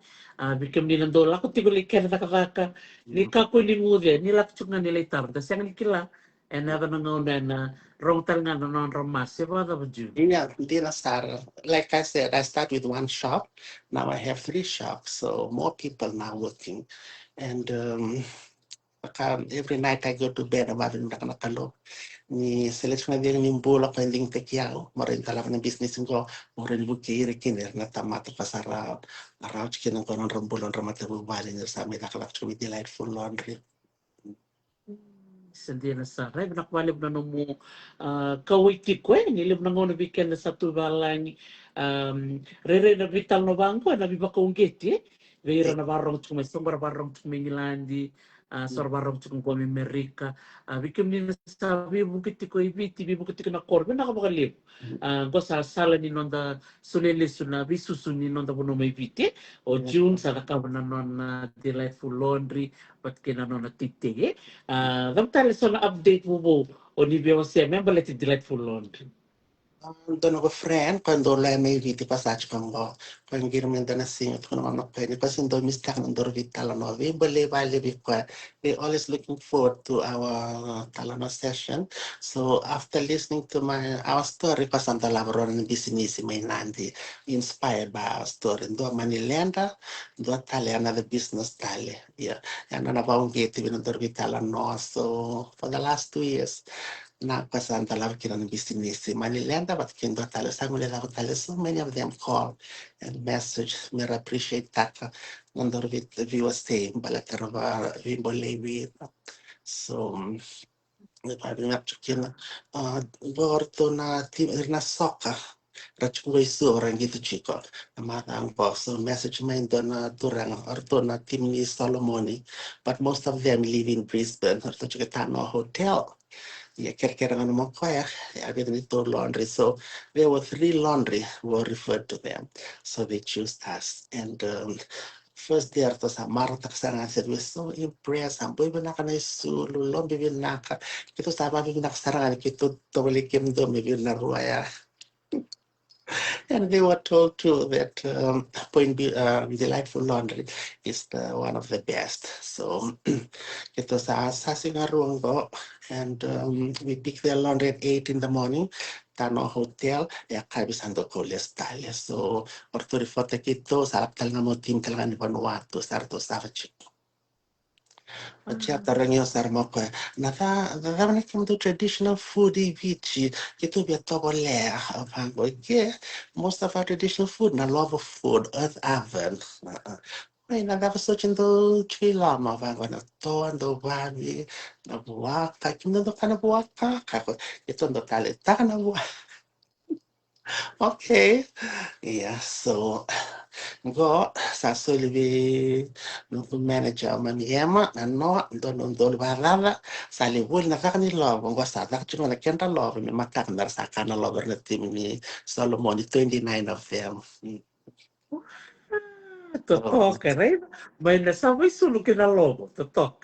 Bikim ni nandola ko tiguli kaya nakakaka. Ni kako ni mude, ni lakchuk na nila itarda. Siya nga nikila. And never know na wrong tal nga non ramas. Siya ba da ba ju? Yeah, didn't start. Like I said, I start with one shop. Now I have three shops, so more people now working. And every night I go to bed about nakalo. Ni selection na din yung bola ko hindi tekiao. Marin talaga ng business ko. Marin bukiri kiner na tamata pasara. Araw chikin ko ng rambulon ramata bubali niya sa amin nakalak with Delightful Laundry. Sendiri na sa ray nakwalib na mo kawiki ko nilib na ngono biken na sa tubalang rere na vital no bangko na biba ko ngeti vera na barong tsume sombra barong tsume ngilandi sor barong tsume ko Amerika bikem ni sa bibu kiti ko ibiti bibu kiti na korbe na kabakalib go sa sala ni nonda sulele suna bisusu ni nonda bono may biti o June sa nakabana non Delightful Laundry pat kinanon na titi Damtali so na update mo mo o ni Beyonce, member let it delightful laundry. Dono ko friend quando lei mi viti passaggi con go con girmenda na sinyo ko naman ako ni kasi ndo mistak ng dorvi Talanoa we believe qua we always looking forward to our Talanoa session so after listening to our story kasi ang talabro ng business may nandi inspired by our story ndo manilenda ndo tali another business tali yeah and na ba ungeti bin dorvi Talanoa so for the last 2 years na pasanta la kina ng business manilenda but kindo talo sa muli la talo so many of them call and message me appreciate that nandor vit viewers stay balatarva vimbolevi so me pare na chukina borto na tim na soka rachungo isu orang gitu chiko mata ang po so message main na turang orto na tim ni Solomoni but most of them live in Brisbane orto chukitano hotel yeah, kira-kira naman ko I didn't do laundry. So there were 3 laundry were referred to them. So they choose us. And first day to sa Marta I said, we're so impressed. Ang boy binaka na isulu, lombi binaka. Kito sa babi binaka sarangan, kito tawalikim do, maybe naruaya. And they were told too that Delightful Laundry is one of the best. So it was assessing a room and we picked their laundry at 8 in the morning. Tano hotel, ya kabisando ko style. So, orto rifote kito, sarap talaga mo team talaga ni Vanuatu, sarto savage. Certo, regno sarmoko. Nada nekem do traditional food vici. Kitu bia tobo le avango. Most of our traditional food na love of food, earth oven. May nagava searching do chila ma avango na to ando babi na buaka. Kim do kana buaka. Kako ito ndo tale na buaka. Okay. Yeah, so go sa solivi no manager mami ema no don barala sa le vol na kakani love go sa ta chuno na kenta love mi matak ndar sa kana love na team ni Solomon 29 of them. Totoo ka rin. May nasabay sulok na lobo. Totoo.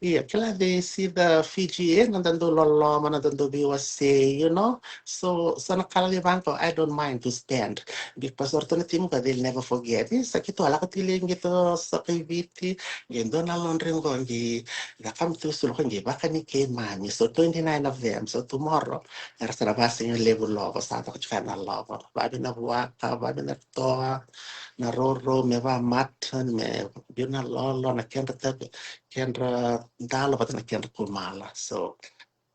Yeah, kila they see the Fiji nandando loloma nandando USA, you know. So nakalaliban ko, I don't mind to spend because alternative ko they'll never forget. Sa kito ala ko tiling gito sa KBT, yendo na laundry ko ngi nakam to sulo ko ngi baka ni kay mami. So 29 of them. So tomorrow, era sa labas yung level logo sa ato ko tsaka na logo. Babi na buwaka, babi na toa, na roro, me va matan, me yun na lolo, na Kendra Dalo but na Kendra Kumala. So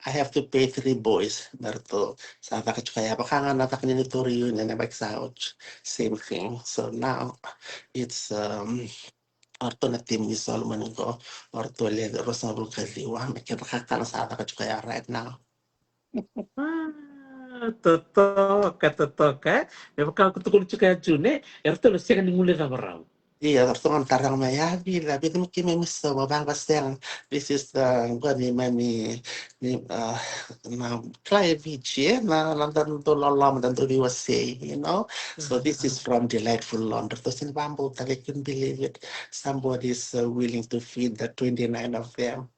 I have to pay 3 boys. Narto sa taka kaya baka nga natak ni nito reunion na ouch. Same thing. So now it's orto na team ni Solomon ko orto le Rosa Bulkaliwa. May kinakakana sa taka kaya right now. totoka. Memang kau kutukul juga Juhne, erto lo siang ni mulai kabarau. Iya, tortongan tarang maya bila bitum kimi miso mabang baseng. This is the gani mami ni na klay vici na nandan to lolam dan to say, you know. So this is from Delightful London. To sin bamboo that I couldn't believe it. Somebody is willing to feed the 29 of them.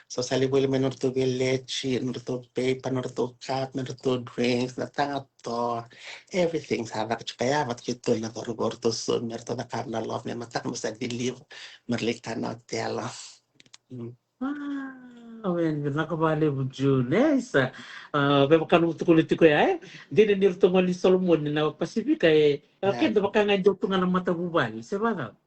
So sali boleh menurut to leche, menurut to paper, menurut to cup, menurut to drinks, na tangato. Everything sana kaya mat kita na gorgor to so merto na karna love na matak mo sa diliv merlika na tela. Awen, nakabali mo Juhne, isa. Memang kan untuk kulit ko ya, di na nirto ngali Solomon na Pasifika eh. Kaya baka nga joto nga ng mata bubali, sa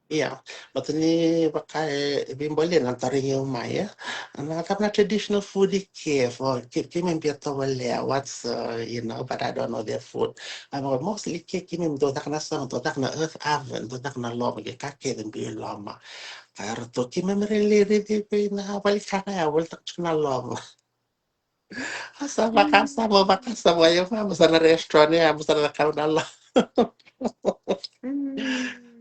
Iya, but ni pakai bimboli na taring yung maya. Na kapna traditional food care for kimim biya wale what's you know, but I don't know their food. Mostly kimim do tak na song do tak na earth oven do tak na loma ke kake din bi loma. Kaya to kimim really na balik kaya wal tak na loma. Asa mo yung sa na restaurant ya, sa na kauna.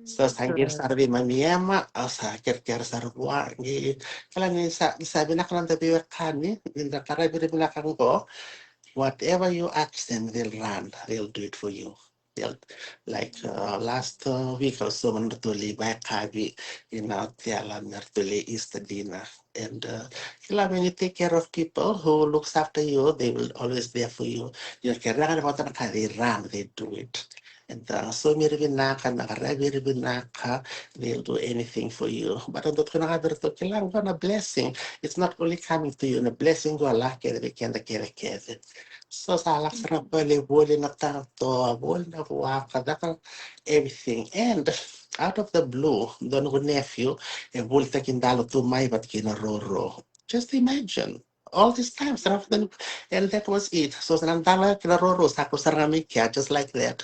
So sanggir sarvi mamiema, asa ker sarwa ni kala ni sabi na kanan tabi kani, inda kara biri binakang ko, whatever you ask them, they'll run. They'll do it for you. They'll, like last week or so, when Rutuli by Kabi in Tiala Nertuli Easter dinner. And when you take care of people who looks after you, they will always there for you. You can run about they run, they do it. And so they'll do anything for you. But on the blessing, it's not only coming to you, the blessing go Allah they can the so salak sarap bali boli na tanto, boli na waka, everything. And out of the blue, don ko nephew, boli ta kindalo to may bat kinaroro. Just imagine. All this time, sarap na, and that was it. So sanandala kinaroro, sako saramikya, just like that.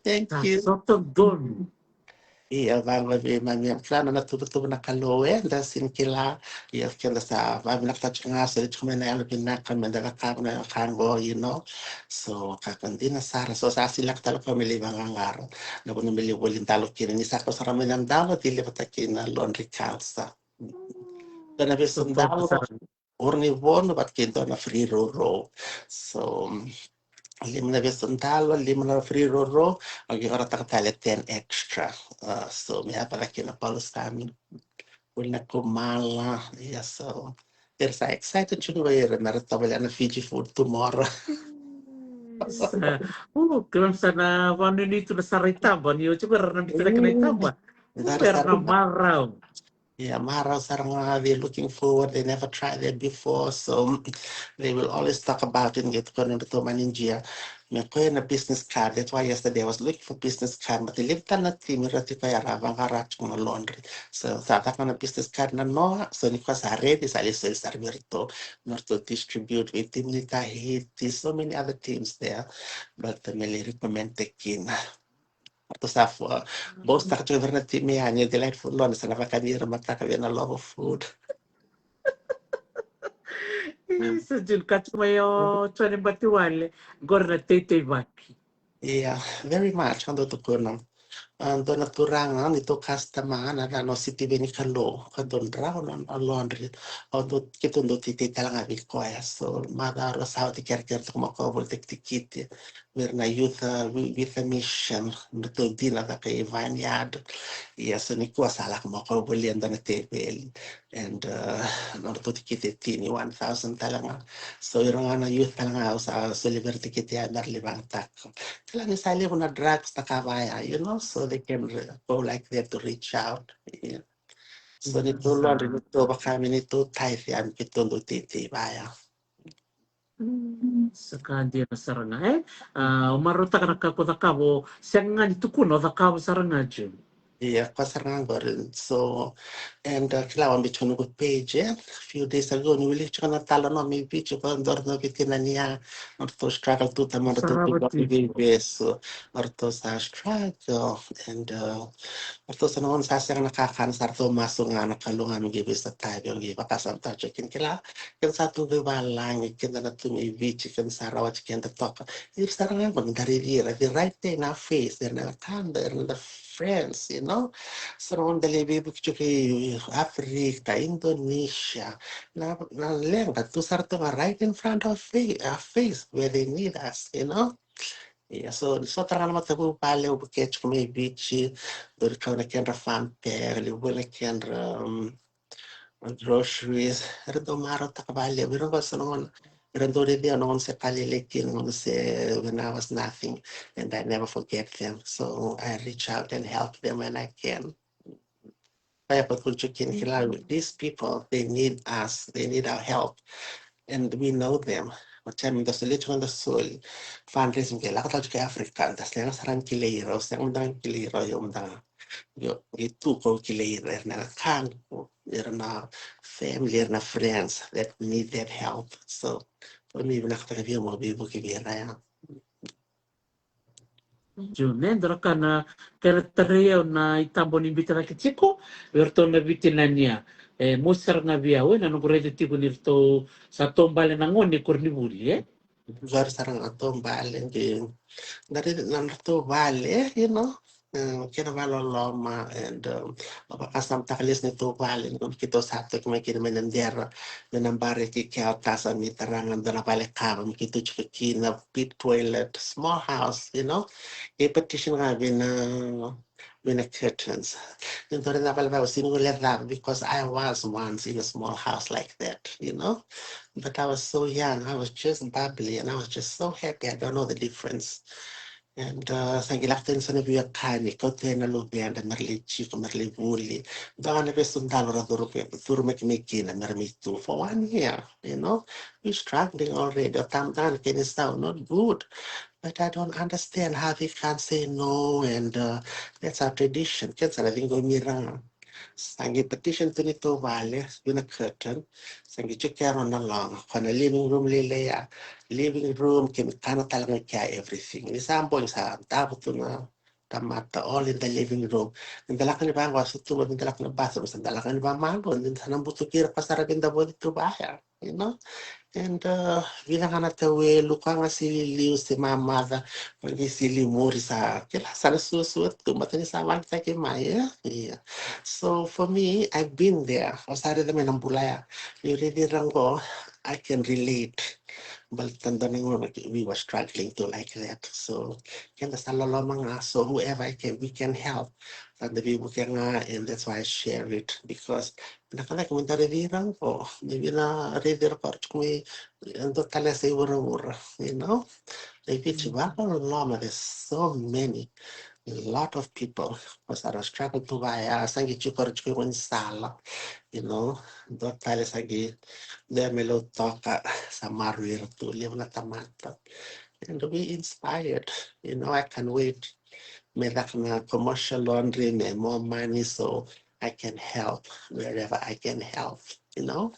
Thank you. Soto don. Iya, vango vi mami plano na tudo na kaloe, da sin kila, iya kila sa va na ta chinga sa chuma na ala binaka me da ka na kango, you know. So kakandina sara so sa sila talo family bangangar. Na kuno mili bolin talo kini ni sa ko sara me nan dalo tili patakina laundry calza. Da na besun dalo orni vono bat kinto na free roll. So Limna Vesantalo, Limna Free Roro, or you got a 10 extra. So me have like in a policy time, will not go mala. Yes, so there's excited to wear a marathon and a Fiji food tomorrow. Kung sana wano nito na saritaba niyo, siguro nandito na kinaitaba. Pero na maraw. Yeah, Mara Saranga, they're looking forward. They never tried it before, so they will always talk about it and get going to Maningia. Me ko na business card. That's why yesterday I was looking for business card. But the live na team rati ko yara bangarach mo laundry. So sa ta na business card na no. So ni ko sa ready sa liso sa to not to distribute with team ni Tahiti. So many other teams there. But the really recommend taking. Sa both started na team yan, yung delightful long sa nakakanira matakawin na love of food. Sa Jun Katsumayo, Chani Batiwale, Gorna Tete Baki. Yeah, very much. Ando to ko nam. Ando naturangan ito customer na no city benikalo kadon raw non laundry. Ando kitundo titi talaga bikoya. So madaro sa ti kerker to ko volte tikiti. We're na youth with a mission to dina da kay vineyard. Yes, ni ko sala ko boliendo na tebel. And no to tikiti tini 1,000 talaga. So yung na youth talaga sa liberty kiti andar libang tak. Kailangan isali ko na drugs na kawaya, you know, so they can go like that to reach out. Yeah. So nito laundry nito baka kami nito type yan kito titi baya. Saka dia saranga umarota ka nakakabo siyang nga nito kuno nakabo saranga Jun. Iya, pasarangan ko rin. So, And kila wambi chunu good page, a few days ago, ni wili chana Talanoa mi beach, but dorno vitina niya, or to struggle to the mother to Sarabati. be so, or to struggle, and Waktu senangan sasang nakakan sarto masuk nga nakalungan gibis sa tayo yung iba kasam ta chicken kila kan satu bewalang ikin na tumibi chicken sarawa chicken the talk if sarang nga dari dira the right day na face there na kanda and the friends so on the lebi chuki Africa Indonesia na leng tu sarto nga right in front of face where they need us Yeah, so tarana matabu pale ubukech kumi bichi dori kauna kendra fampe liwele kendra groceries rendo maro takabali biro ba sonon rendo de dia non se pale lekin non se when I was nothing and I never forget them so I reach out and help them when I can. Kaya pagkunchukin kila these people they need us they need our help and we know them. Macam das lecho on the soul fundraising ke lakata ke Africa das lenga saran kileiro sang undang kileiro yung undang yo itu ko kileiro na kan na family na friends that need that help so for me nakata ke mo bibo ke bira ya Juhne, ndoraka na terea na itambo ni bitana kitiko, verto na bitina niya. Musar nga biya, we, nanong kurete tipo nito sa tombale na ngoni kornibuli, eh? Gar sarang atom balen ke dari nanto vale, kina valo loma and asam takalis nito vale kung kito sakto kung may kinamenandera na nambari ki kaya tasa mi tarangan doon na pala kama mi kito chukina pit toilet small house a petition nga bina curtains yung rin na pala ba sinulat that because I was once in a small house like that. But I was so young, I was just bubbly, and I was just so happy. I don't know the difference. And sa gilaktin sa nabiya kani, kote na lubian na marli chiko, marli muli. Baka na pesundalo ra duro mekimikina, marmitu for 1 year. We're struggling already. Tamdan kinisa, not good. But I don't understand how they can't say no, and that's our tradition. Kids are living on mirang. Sangi petition to nito vale, yun a curtain. Sangi chukero na long. Kona living room lilea. Living room, kana talaga kaya everything. Nisambo sa tabo to na tamata all in the living room. Nindala ka ni ba ang waso tuwa, nindala ka na bathroom, nindala ka ni ba mango, nindala ka buto kira pasarabin da bodi to baya. And bilang anak tawe luka nga si Liu si mama pagi si Limuri sa kila sana susuot kumatani sa kita ke maya. Yeah. So for me, I've been there. Osari dami ng bulaya. Yuri rango, I can relate. But tanda we were struggling to like that. So kaya sa lolo mga so whoever we can help. Tanda we can and that's why I share it because nakala komentaryo ko. Maybe na reader ko kung ando tala sa ura. Like it's lama, there's so many, a lot of people was are struggle to buy sangi chukor chukun sala, do tala sagi de melo toka sa maruir to live na tamata. And we inspired, I can wait. May that na commercial laundry, may more money so I can help wherever I can help, you know.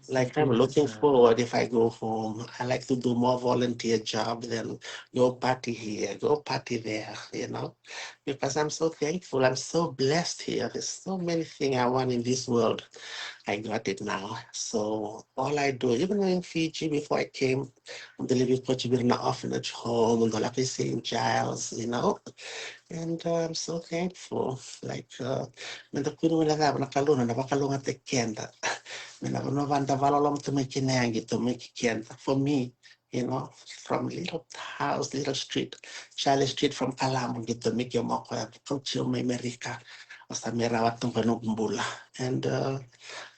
Like I'm looking forward if I go home. I like to do more volunteer job than go party here, go party there, because I'm so thankful. I'm so blessed here. There's so many things I want in this world. I got it now. So all I do, even in Fiji before I came, I'm the living coach in an orphanage home, and the lucky St. Giles. And I'm so thankful. Like, when the queen will have nakaluna, nabakalunga te kenda. When I know when the valalom to make kinangi to make kenda. For me, from little house, little street, Charlie Street from Kalamo, get to make your moko, come to America, or some merawatung panumbula. And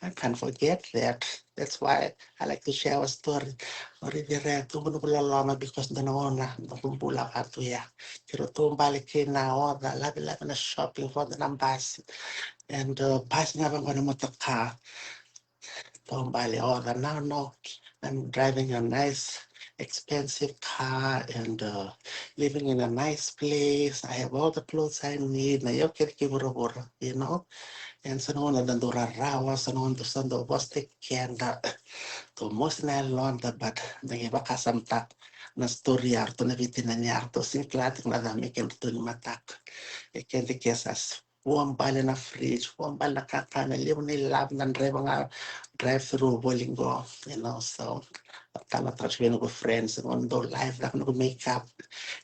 I can't forget that. That's why I like to share a story. Origere tumbula lama because the naona tumbula katuya. Kiro tumbali kina oda labi na shopping for the numbers and passing up on a motor car. Tumbali oda now no. I'm driving a nice, expensive car and living in a nice place. I have all the clothes I need. Na yo kiri kibura, you know. And so no na dandura rawa, so no to sando boste kenda. To most na londa, but nangiba kasamtak na story arto na vitina ni arto sinklatik na dami ken to ni matak. E ken te kesas. Buang bala na fridge, buang bala kakana, liw ni lab nan drive through Bolingo, you know, so tama touch with friends and on do live like no makeup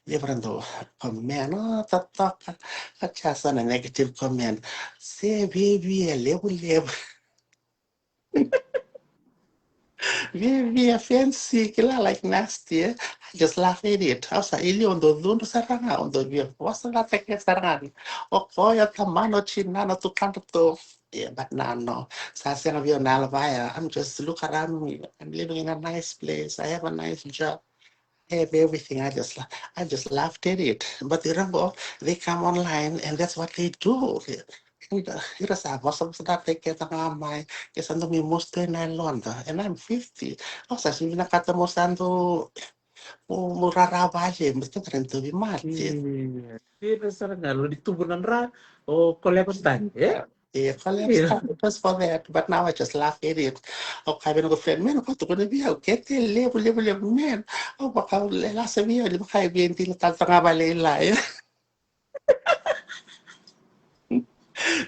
different do comment no tatak kachasa na negative comment say baby a level baby a fancy kila like nasty I just laugh at it hausa ili on do saranga on do via wasa la take saranga o koya tamano chinana to kanto to yeah, but now no. So I said, I'm just look around me. I'm living in a nice place. I have a nice job. Have everything. I just laughed at it. But you remember, they come online and that's what they do. And here's a most of that they get on my guess under me most in London and I'm 50. Also, so you know, cut the most under Murara Valley, Mr. Trento be Martin. Iya. Dia sarang lo di tuburan ra o collapse time, eh? Yeah, collapse Iya. time just for that. But now I just laugh at it. Okay, I'm gonna friend, man, what's gonna be okay? Level, man. Oh, baka lasa niya, di ba kaya binti na tatanga balila.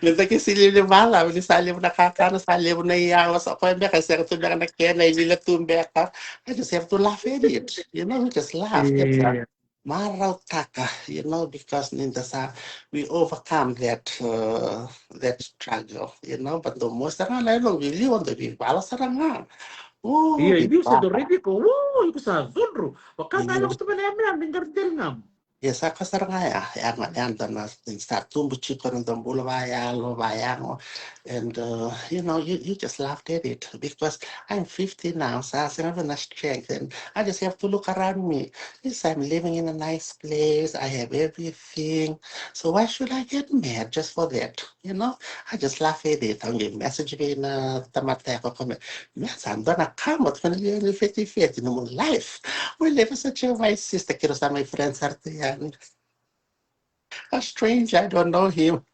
Minta que se livre bala, ele sai livre da cara, sai livre na iawa, só põe beca, se tu beca na quena, ele tu beca. I just have to laugh at it, you know, we just laugh. That's a Iya. marautaka, you know, because in the we overcome that struggle, you know, but the most around I know we live on the big bala saranga. Oh, Iya, big ini sa do bala. ready ko. Oh, iko sa zunro. Wakaka lang ko sa manayam ning gardel ngam. Yes, aka sarangaya, yang na start tumbu chiko ng tambula bayalo bayango, and you know you just laughed at it because I'm 50 now, so I have enough strength, and I just have to look around me. Yes, I'm living in a nice place. I have everything, so why should I get mad just for that? You know, I just laugh at it. I'm giving message me na tamate ko kami. Yes, I'm gonna come. What's gonna be 50-50 in my life? We live in such a my sister, kiro sa my friends are yan. A stranger, I don't know him.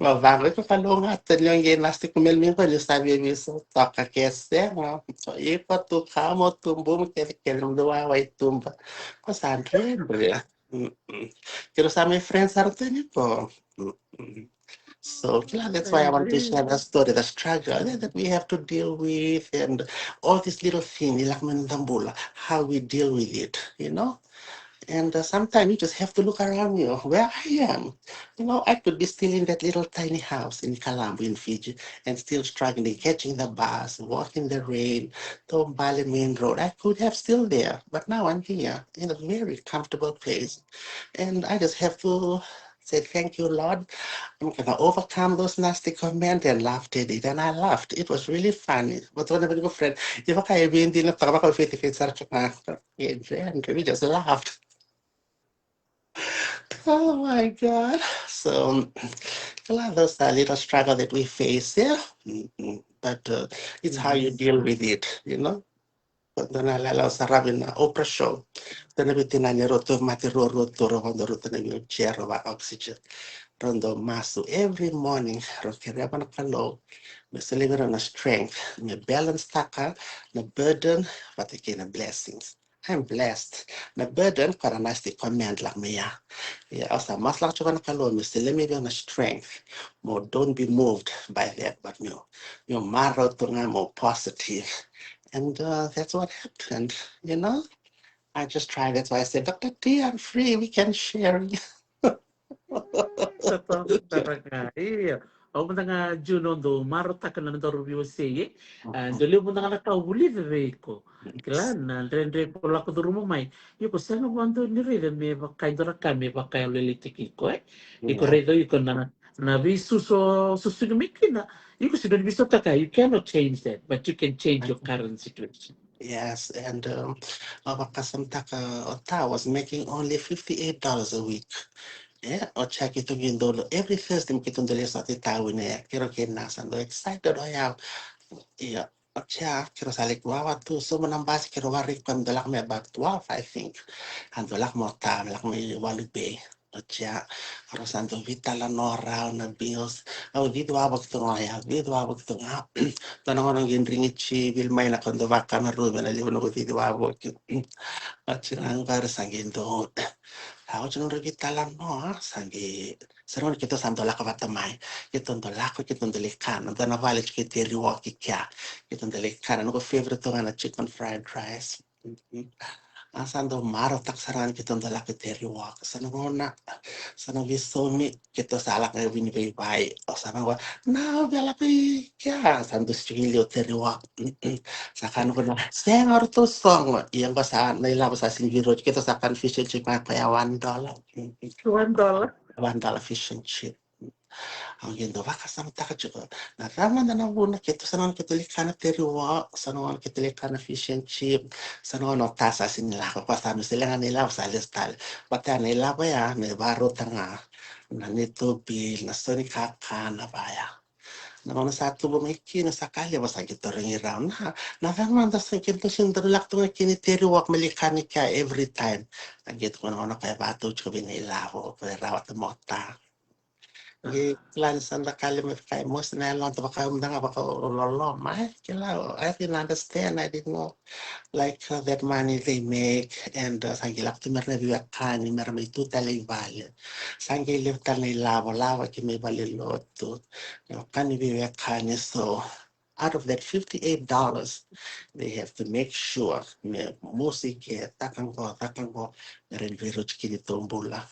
Bago ko kalungatan yung ginasti ko melmin ko, yung sabi mo so, toka kese, no? So, ipa tu kamo tumbo, kelam duwaway tumba. Ko sa Andre. Pero sa my friends are ko. So, that's why I want to share the story, the struggle that we have to deal with, and all these little things, like how we deal with it, you know? And sometimes you just have to look around you where I am. You know, I could be still in that little tiny house in Kalambo in Fiji and still struggling, catching the bus, walking the rain, Tombali Main Road. I could have still there, but now I'm here in a very comfortable place. And I just have to say, thank you, Lord. I'm going to overcome those nasty comments and laughed at it. And I laughed. It was really funny. But one of my good friend, if I have been in the and we just laughed. Oh my God. So, well, those are little struggle that we face, yeah. But it's how you deal with it, you know. Quando nalala sa rabi na Oprah show, tanabitin na niya roto matiroro toro kondo roto na yung chair ba oxygen. Rondo masu every morning, rokere pa na kalo, may saligra na strength, may balance taka, na burden, pati kina blessings. I'm blessed. Na burden, para nice command lang niya. Yeah, also, mas lang chukan kalon, you still let me be on a strength. More don't be moved by that, but you marrow to more positive. And that's what happened, you know? I just tried. That's why I said, Dr. T, I'm free. We can share. Totoo talaga. Iya. Ako mo nga Juno do marota ka na ndo review siye. Dali mo nga nakahuli ko. Kailan na rendre ko la ko do rumo mai. Yuko sana wando ni rede me bakay do kami bakay lelitiki ko eh. Iko Yeah. redo iko na visu so mikina. Yuko sido viso taka. You cannot change that, but you can change your current situation. Yes, and Kasamtaka Ota was making only $58 a week. Yeah, o check it again dolo. Every Thursday, kitong dali sa titawin na kiro kinasa. Excited I am. Yeah. Ocha, quiero salir guava tú, somos un base quiero barrir cuando la me about 12, I think. Ando la mota, la me walube. Ocha, rosando vita la no round the bills. Oh, vidu abok to ya, vidu abok to ya. Tanong nang ginring chi bil may na kondo va kamaru na libo no vidu abok. Ocha, ang para sa gindo. Ako cuma kita lang no, sangi seron kita santo la kavata mai, kita ndo la ko kita ndo lekana, ndo na vale kita riwaki kya, kita ndo lekana, no favorite to na chicken fried rice. Asando maro tak saran kita ndo la kita riwaki, sana ngona, sana visomi kita salah kayak bini bai, o sana gua, na bela pi kya, santo stigilio teriwaki. Sakan ko na, seng orto song, yang bahasa naila bahasa singgiro, kita sakan fish and chip kaya $1. $1. $1 fish and chip. Ang yun do vaka sama taka chuko. Na rama na una kito sanon kito likana teriwa, sanon kito likana fish and chip, sanon no tasa sinila ko pasano sila nga nila sa listal. Bata nila ba ya, may baro tanga, na nito bil, na soni kakana ba ya. Naman sa ato bumiki na sakali ba sa gito ring around na naman da sa kinto sindrulak to nga kinitiriwak malikanika every time. Nagit ko na kaya bato chuko binilako, pero rawat mota. Plan sa kali mo kay mo na lang to baka umdang baka lolo mai kila I didn't understand I didn't know like that money they make and sangilak to mer review kan mer may totally vale sangilak tan ni lava ki may baliloto kan ni kan so out of that $58 they have to make sure me musike takang ko meron virus kini tombula.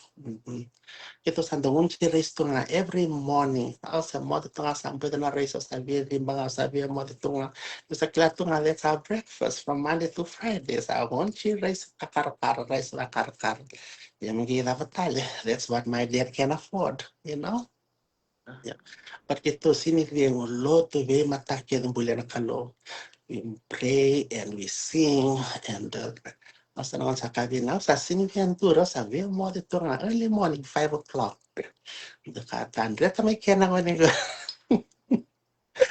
Ito sa doon si restaurant every morning. Ako sa mo dito nga sampai na race sa biya di mga sabi mo dito nga. Sa klato nga let's have breakfast from Monday to Friday. Sa one si race kakar rice na karkar. Yung mga batali. That's what my dad can afford, you know? Yeah. But ito sinigli yung loto be matake ng bulan na kalo. We pray and we sing and Nasa naman sa kabina, sa siniventura, sa via mo dito nga, early morning, 5 o'clock. Dekatan, dito may kena ko niyo.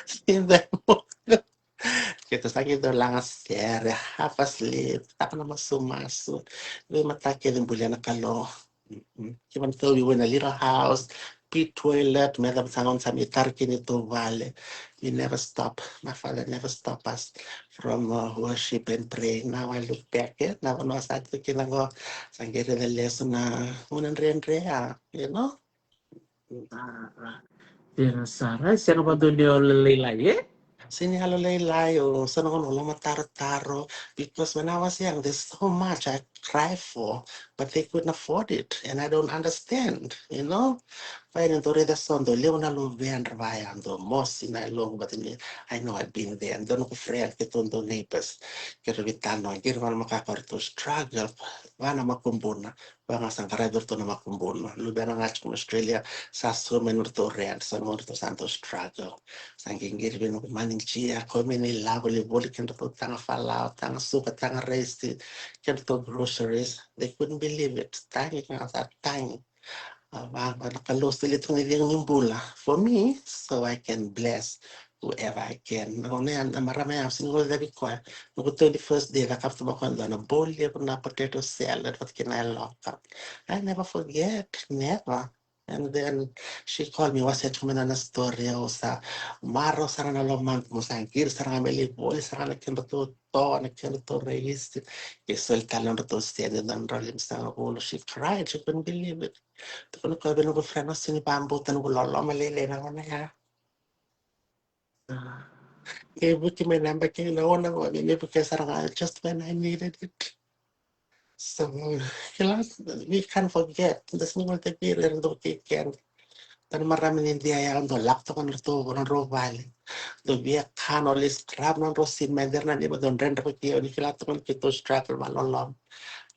Sinda mo. Kita sa akin lang sere, half asleep, taka naman sumaso. May matake din bulya na kalo. Even though we were in a little house, pit toilet, may sangon sa mitar kinito vale. We never stop. My father never stopped us from worship and praying. Now I look back at now no sa ato kinago sa gere na lesson na unan rea, you know? Pero Sarah, siya ba doon yung lalay eh? Sinihalo-laylayo, sa nung ulo mataro-taro, because when I was young, there's so much I cried for, but they couldn't afford it, and I don't understand, you know? Fine, into the son, the leona luvian ravayando, mosi na long, but I know I've been there, and don't friend, kitundo neighbors, kiribitano, kirwan makakarto, struggle, wana makumbuna, wana sangkarador to na makumbuna, lubian ang achong Australia, sa sumen to rent, sa to santo struggle. Saking girben maning chia kome ni labo le boli kento to tanga falao tanga suka tanga resti kento to groceries they couldn't believe it tangi nga sa tangi ba nakalos dili tong ideng nimbula for me so I can bless whoever I can ngone na marami ang single dabi ko no 21st day na kapto ba ko na boli na potato salad what can I lock up I never forget never. And then she called me, was it na story o sa maro sa na lomang mo sa angkir sa nga meli boy sa nga kendo to na kendo to reis isulta lang to steady dan rolim sa ulo she cried she couldn't believe it to ko ko beno ko friend no sini pambo tan ko lolo malele na na ya e buti me namba ke na ona ko ni because sa nga just when I needed it. So, we can't forget. That's not what they did. Tan marami hindi ay ang dolak to kan to kan ro vale do via canoli strap non ro sin mender na ni don rent ko ki oni kila to kan kito strap malolom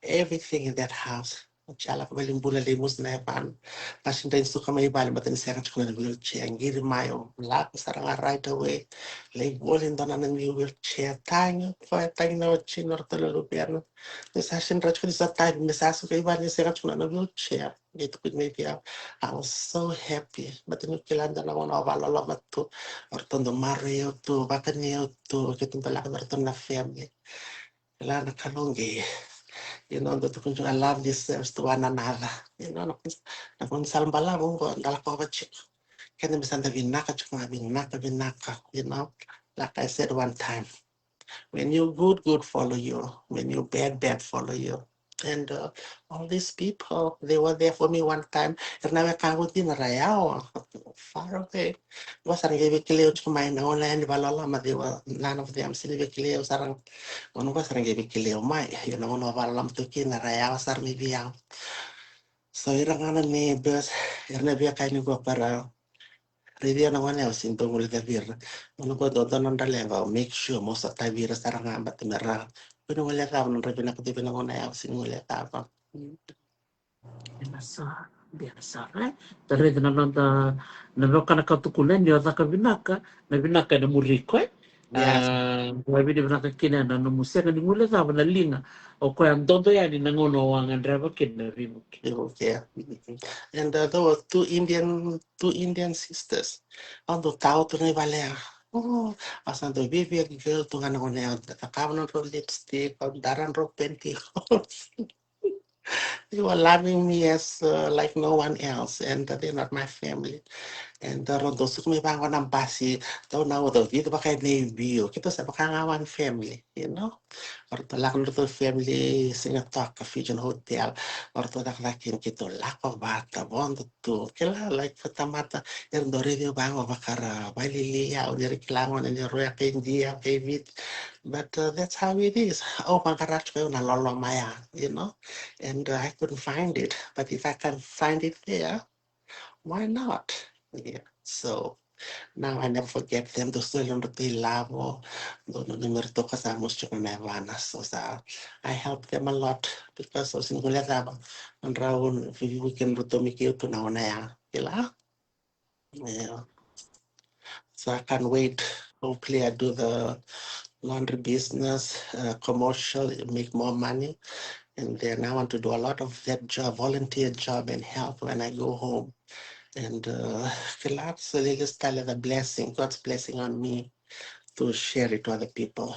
everything in that house Chala ko balimbula limus na pan. Kasi tayo suka may bali batin siya ko na wheelchair. Ngiri mayo. Lak sarang right away. Like bolin doon na ng wheelchair. Tayo na chinor to lo gobyerno. Sa asin rach ko sa tayo mesaso kay bali siya ko na wheelchair. Dito ko may piya. I was so happy. Batin ko kilanda na ako na wala to. Ortondo Mario to, Bacaneo to, kitong talaga na family. Kailangan na kalonggi. You know, that kung I love this service to one another. You know, nakung salambala mo ko, dala ko ba chik. Kaya naman sanda vinaka, chuk vinaka. You know, like I said one time, when you good follow you. When you bad follow you. And all these people, they were there for me one time. Ernawe kango din rayaw, far away. Was sarang ibigileo chumay na online balala ma they were none of them sinibigileo sarang ono was sarang ibigileo mai. You know no balalam tuki na rayaw sar mi biang. So irang neighbors, ernawe kaini go para review na wana usin tungul gavir. Ono ko do non dalenga make sure most of the virus sarang ambat mera. Kuno wala ka non review na kutibi na wana usin wala ka. Biasa, Dari na nanda na kana katukulen yo ka vinaka, na vinaka na muriko Yes. Wabi di vinaka kina na museka ni mule sa na linga o ko ang dondo ya ni nangono wang ang driver kina ribu. Okay. And there were two Indian sisters. Ando tao to na balea. Oh, asan do baby girl to nga na na takaw ro lipstick, daran ro pantyhose. They were loving me as like no one else, and they're not my family. And rondo suk may bangon ng basi, daw na daw dito ba kayo na-view? Kita sa one family, you know? Or to lak to family singa talk Fijian hotel. Or to lakin kito lack of bata bond to kila like fatamata and do review bango bakara baliliya o nireklamo na niroya kay dia kay vit. But that's how it is. Oh, pangkarach ko na lolo maya, you know? And I couldn't find it. But if I can find it there, why not? Yeah. So now I never forget them. Those still on the lavo, no numero to kasamos chukang nevana. So I help them a lot because of singular lava. And Raul, we can rutomikio to now na kila. Yeah. So I can't wait. Hopefully I do the laundry business, commercial, make more money. And then I want to do a lot of that job, volunteer job and help when I go home. And lots of little style of a blessing, God's blessing on me to share it to other people.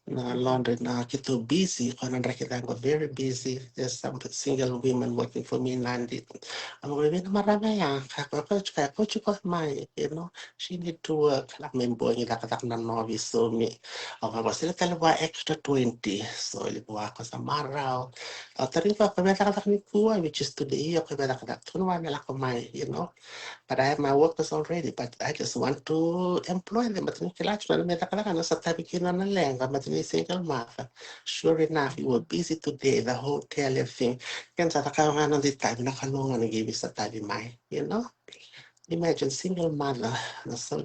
Na laundry na kito busy, kanandra kita ko very busy. There's some single women working for me nandi. Ang women marami yan. Kako may, you know, she need to work. Like may boy nila katak na novi so me. Ako sila talaga extra 20. So ilibuwa ko sa maraw. Tarin ko kabeta katak ni kuwa which is today. Ako kabeta katak tunwa nila ko may, you know. But I have my workers already, but I just want to employ them. But single mother. Sure enough, you were busy today, the hotel, everything. You know? Imagine single mother. So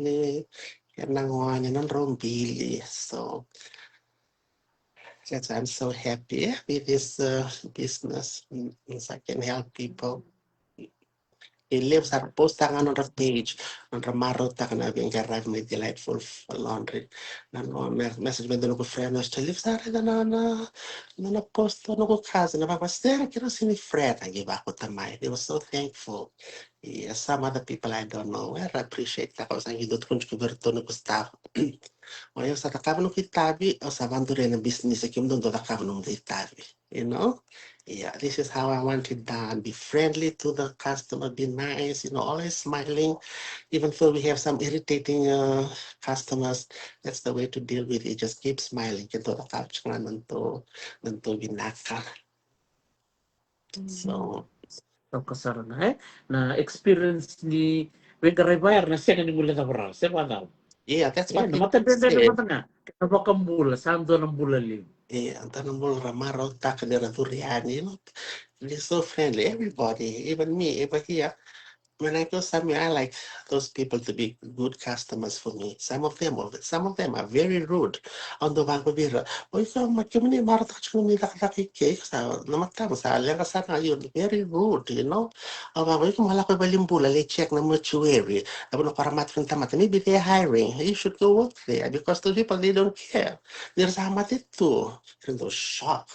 I'm so happy with this business. I can help people. He lives at post on another page on Ramaro Takana being arrived with delightful laundry. No message with the local friend to live there no post no cousin. I was there, I cannot see any friend. I gave up with my. They were so thankful. Yes, some other people I don't know. I appreciate that. I was saying you don't contribute to no staff. O yung sa takabano kitabi o sa bandure na business kim doon takabano kitabi. You know? Yeah, this is how I want it done. Be friendly to the customer, be nice, you know, always smiling. Even though we have some irritating customers, that's the way to deal with it. Just keep smiling. Kito takabano nga nanto VINAKA. So, Kasar na experience ni Wengkaray bayar na siya ni mula sa baraw. Siya pa daw. yeah, that's what Namatan people din say. naman nga. Kapag kamula, sando ng bulalim. Yeah, and then Ramaro Takadera Duriani, you know, they're so friendly. Everybody, even me, even here, when I go somewhere, I like those people to be good customers for me. Some of them are very rude. On the bank bira, oh, ikaw magkimini marata ka ni nakakaki cake sa namatang sa lenga sana yun. Very rude, you know. Oh, bango ikaw malaki balimbula, they check na mortuary. Abo na para matrin tamat. Maybe they're hiring. You should go work there because those people they don't care. There's a matito. In those shop.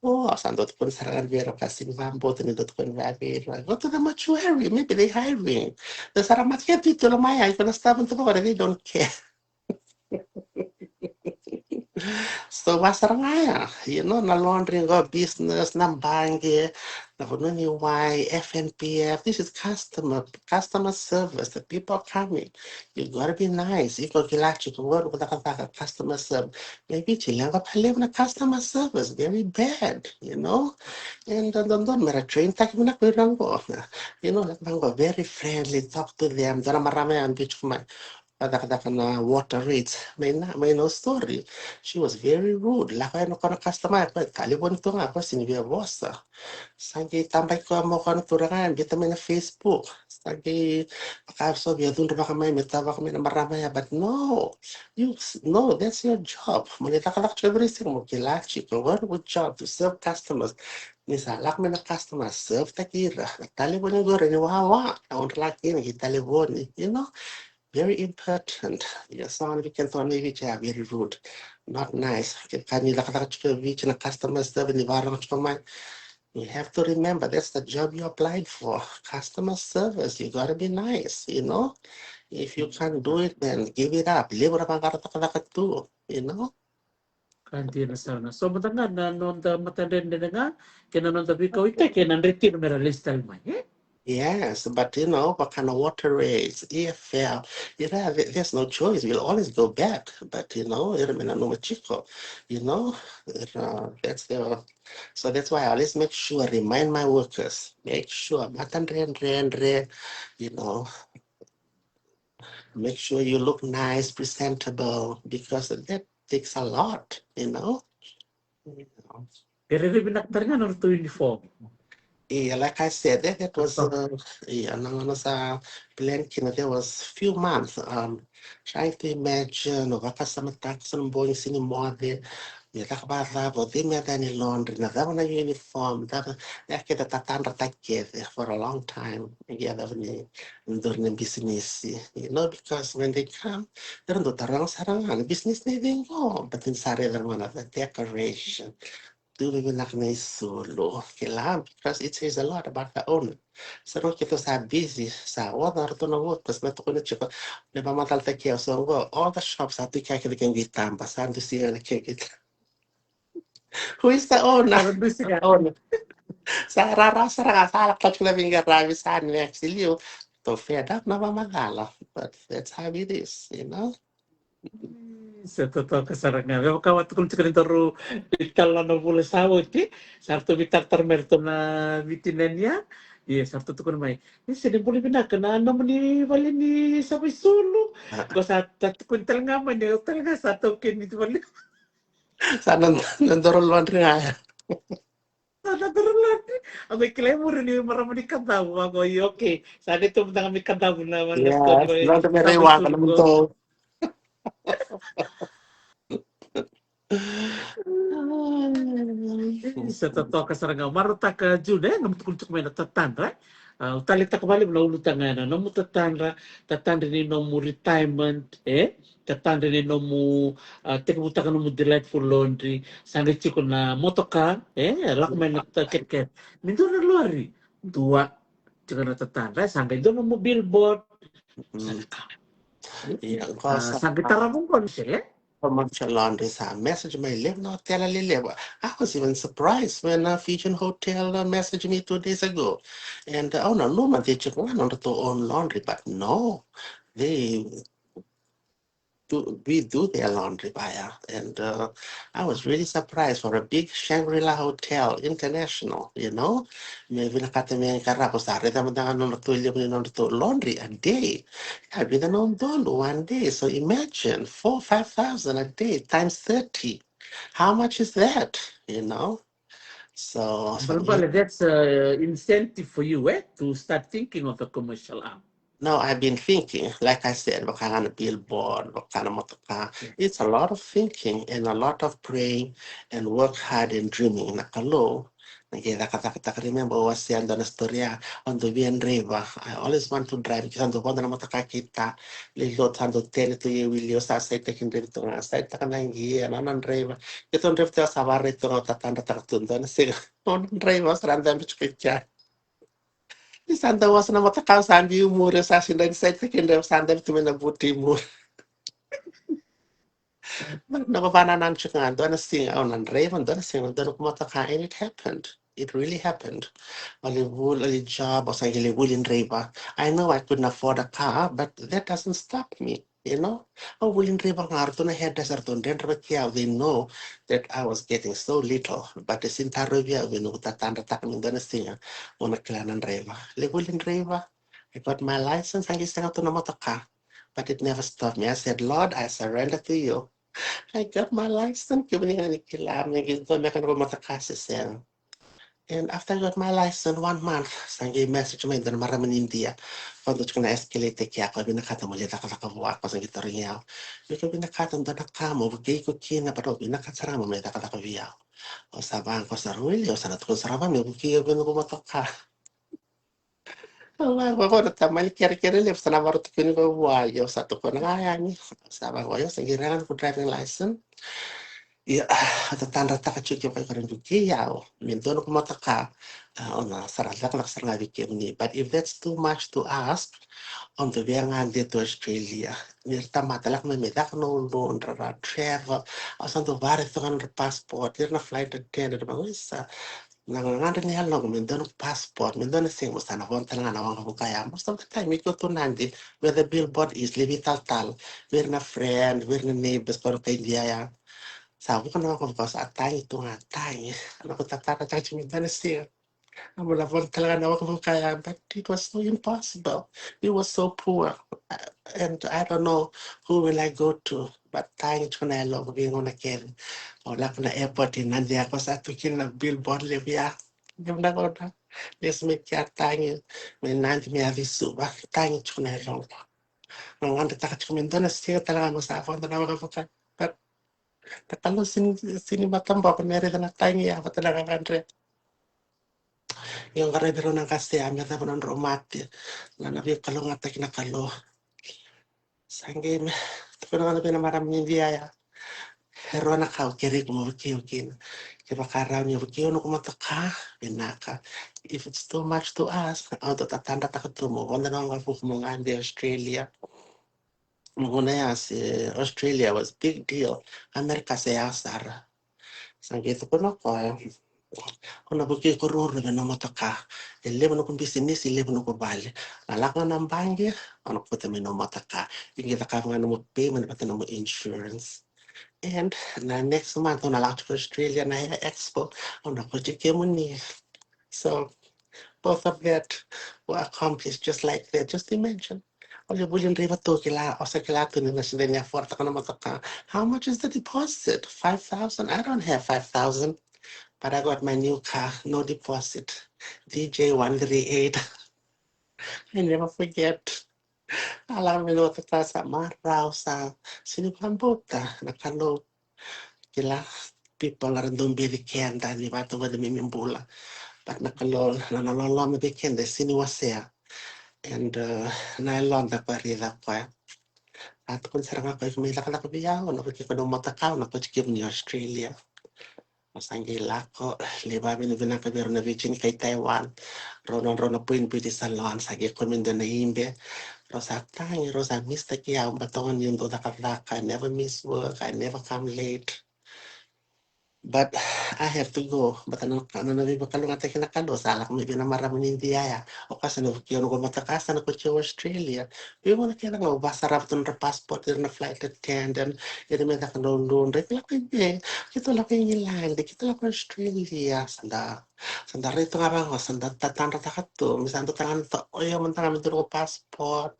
Oh, sandot pun sarangan biar kasih mampu tu nidot pun biar. Go to the mortuary, maybe they hiring. The saramat kia tu lamaya, if you understand, they don't care. So wasarangaya, na laundry go business, na bangi, na hununi why FNPF. This is customer service. The people coming. You gotta be nice. You go kilachi to work with a customer service. Maybe chilenga live in a customer service. Very bad, And don't mera train tak mina kuirango. Like mango very friendly, talk to them. Dara marame ang beach kada na water rates. May no story. She was very rude. Lakay no kono customer. Kalibon to nga ako sinibia bossa. Sagi tambay ko mo kono turangan. Bita may na Facebook. Sagi pakabso biya dun ba kami. Mitawa kami na maramaya. But no. No, that's your job. Manita ka lakcho everything mo. Kilachi ko. What good job to serve customers. Misalak may na customer serve takira. Talibon yung gore ni wawa. Taon laki na kitalibon. Very important. Yes, someone we can turn maybe very rude, not nice. Can you look at the customer service? You have to remember that's the job you applied for. Customer service. You gotta be nice. If you can't do it, then give it up. Live up too. Kanti na sana. So matanga na non da matanden na nga kinanon da bikaw ite kinan ritin mera listal man. Yes, but what kind of water rates, EFL, there's no choice. We'll always go back. But no chico, you know, that's the so that's why I always make sure remind my workers, make sure matan ren, you know, make sure you look nice, presentable, because that takes a lot. You know. Pero rin binaktar nga nung to uniform. Yeah, like I said, that was Ato. sa plan there was few months trying to imagine baka sa matak sa buong sinimode ya takbata po di me tani laundry na daw na uniform daw ya kita tatanda takete for a long time yeah daw ni during business because when they come they're not tarang sarangan business na din ko but in sare lang mga decoration do we like nice solo because it says a lot about the owner. So no kita sa busy sa order to na work tas meto ko na chiko na matal ta kaya so all the shops have to kaya can get tam pasan to see na kaya who is the owner? Parang doon siya. Owner. Sa rarasa ra sa alak na binga rami sa next you to fed up na mamagala but that's how it is. Sa totoo kasarangan. Pero kawat kung sa kanito itala na pula sa ti sarto bitaktar merto na bitinan niya. Yes, sarto to ko na may. Sinin puli binaka na ano ni wali ni sabay solo. Ko sa tatkuntal nga man niya talaga sa token ni wali. Sa nandoro laundry nga. Natural ang may claim mo rin yung maraming kadaw. Ako, okay. Sana ito mo kami kadaw naman. Yes, laundry may Sabay rewa ka sulong naman ko. to. Sa totoo ka sa nga, maruta ka Jude, namutukultuk may natatandra. Talita ka bali, naulutan nga na, namutatandra, tatandra ni no mo retirement, tatandra ni no mo, tekamuta ka no mo delightful laundry, sangit ko na motoka, alak may nataket-ket. Mindo na lori, dua, tsaka natatandra, sangit doon mo billboard, sangit ka. Yeah, because Sangit tarabong ko siya, commercial laundry sa message may live no tell a live. I was even surprised when Fusion Hotel messaged me 2 days ago. And oh no man they check one on to own laundry, but no, they we do their laundry buyer. And I was really surprised for a big Shangri-La Hotel International. Maybe nakatami karapo sa rita mo na to laundry a day. I've been on dolo 1 day. So imagine 4,000-5,000 a day times 30. How much is that? So, But that's incentive for you, to start thinking of a commercial arm. no, I've been thinking, like I said, what kind of billboard, what kind of motorcar. It's a lot of thinking and a lot of praying and work hard and dreaming. Nakalo. Remember what I said on the story on the VN River. I always want to drive because on the one motorcar kita, lilo tando tele to you will use as I taking the to us. I take a nangi and on driver. It's on drift to Savare to not attend the Tartunda and say, on drivers random picture. Santa was na matakaw sandi yung mura sa sinag sa second sanda tumin na buti mo. Nababanan siya nga doon na sing on and raven doon na sing doon kumataka and it happened. It really happened. Alibul, ali job, or something in Reba. I know I couldn't afford a car, but that doesn't stop me. You know, oh, will in Reba na head desert on they know that I was getting so little, but the Sintarabia, we know that under tapping the singer on a clan and Reba. Will in Reba, I got my license and I sent out to motor car, but it never stopped me. I said, Lord, I surrender to you. I got my license, giving any kilam, going back and go motor car, and after I got my license 1 month, sangi message mo yung maraming India. Quando ko na escalate kaya ako binakata mo lita kalakabuak pa sa gitarnya. Biko binakata mo na kamo, bigay ko kina pero binakata mo may takakabiyaw. O sabang ko sa ruili o sa natko sa rabang may bukiyo ko bumatok ka. Wala ko na tamal kere-kere lip sa namarot ko ni bawayo sa to ko na kaya ni. Sabang ko yung sangirangan ko driving license. Yeah, tatanda taka chuki pa karon bukiyaw. Minto ko mataka. Ona sarala ka sarala bikim ni. But if that's too much to ask, on the way nga to Australia, nirta matalak na medak no loan ra travel. Asan to bare to kan passport, na flight attendant ba isa. Nanganganda ni halong minto no passport, minto na sing usan ako tala na wang kaya. Most of the time we go to Nandi where the billboard is live tal. We're na friend, we're na neighbors pero kay diya. Sabi ko naman kung sa atay, ito nga atay. Ano ko tatara tayo minta na siya. Ang wala po talaga na ako kaya, but it was so impossible. We were so poor. And I don't know who will I go to. But tayo ko na alo, being on a kid. Wala ko na airport, nandi ako sa tukin na billboard libya. Yung na ko na. Let's make ya tayo. May nandi may aviso ba? Tayo ko na alo. Nung ang tatak ko minta na siya talaga mo sa ako. But kalau sini matamba pa meron na tayo ya pa talaga kanre. Yung karebero ng kasi amir na po ng romati na nabi kalong at kinakalo. Sangge me ko na pinamaraming diya. Pero na ka kiri ko mo kiyokin. Kaya karaw niyo kiyo no kumataka VINAKA. If it's too much to ask, auto tatanda takatumo. Wala na nga po kumungandi Australia. Muna ya si Australia was big deal. Amerika sa Sara. Sangge ko na ko. Kuna buki kururu na motoka. Ele mo kung business, ele mo ko bali. Lalak na ng bangi, ano ko tami no motoka. Yung kita ka nga mo payment pati mo insurance. And na next month, on alak to Australia na expo, ano ko chike mo ni. So, both of that were accomplished just like that. Just imagine. Olha, bullying riba to kila, o sa kila to nila sila niya forta ka na motoka. How much is the deposit? 5,000? I don't have 5,000. But I got my new car, no deposit. DJ 138. I never forget. Alam mo lo ta sa maraw sa sinipambuta nakalo kila people are doing bili kenda ni ba to ba mi mimbula. But nakalo nanalo mi kenda siniwasea. And nailon na parida pa. At kung sarang ako may lakala ko biyaw, nakikita ko matakaw, nakikita ni Australia. Masangila ko, liba binibina ka biro na virgin kay Taiwan. Rono po yung beauty salon, sagi ko min doon na himbe. Rosa tangi, rosa mista kiya, batongan yung doon nakadaka. I never miss work, I never come late. But I have to go. But ano na ba kalong ate kinakalo, salak may binamaraming hindi aya. O kasi no, kiyo no matakasan ako sa Australia. Yung mga kaya nga, basarap doon na passport, na flight attendant, yun may nakalong rekla kayo. Kito lang kayo nilang, kito lang ko Australia. Sanda rito nga ba, sanda tatanda takato, misan to tangan to, o yung mga tangan doon ko passport.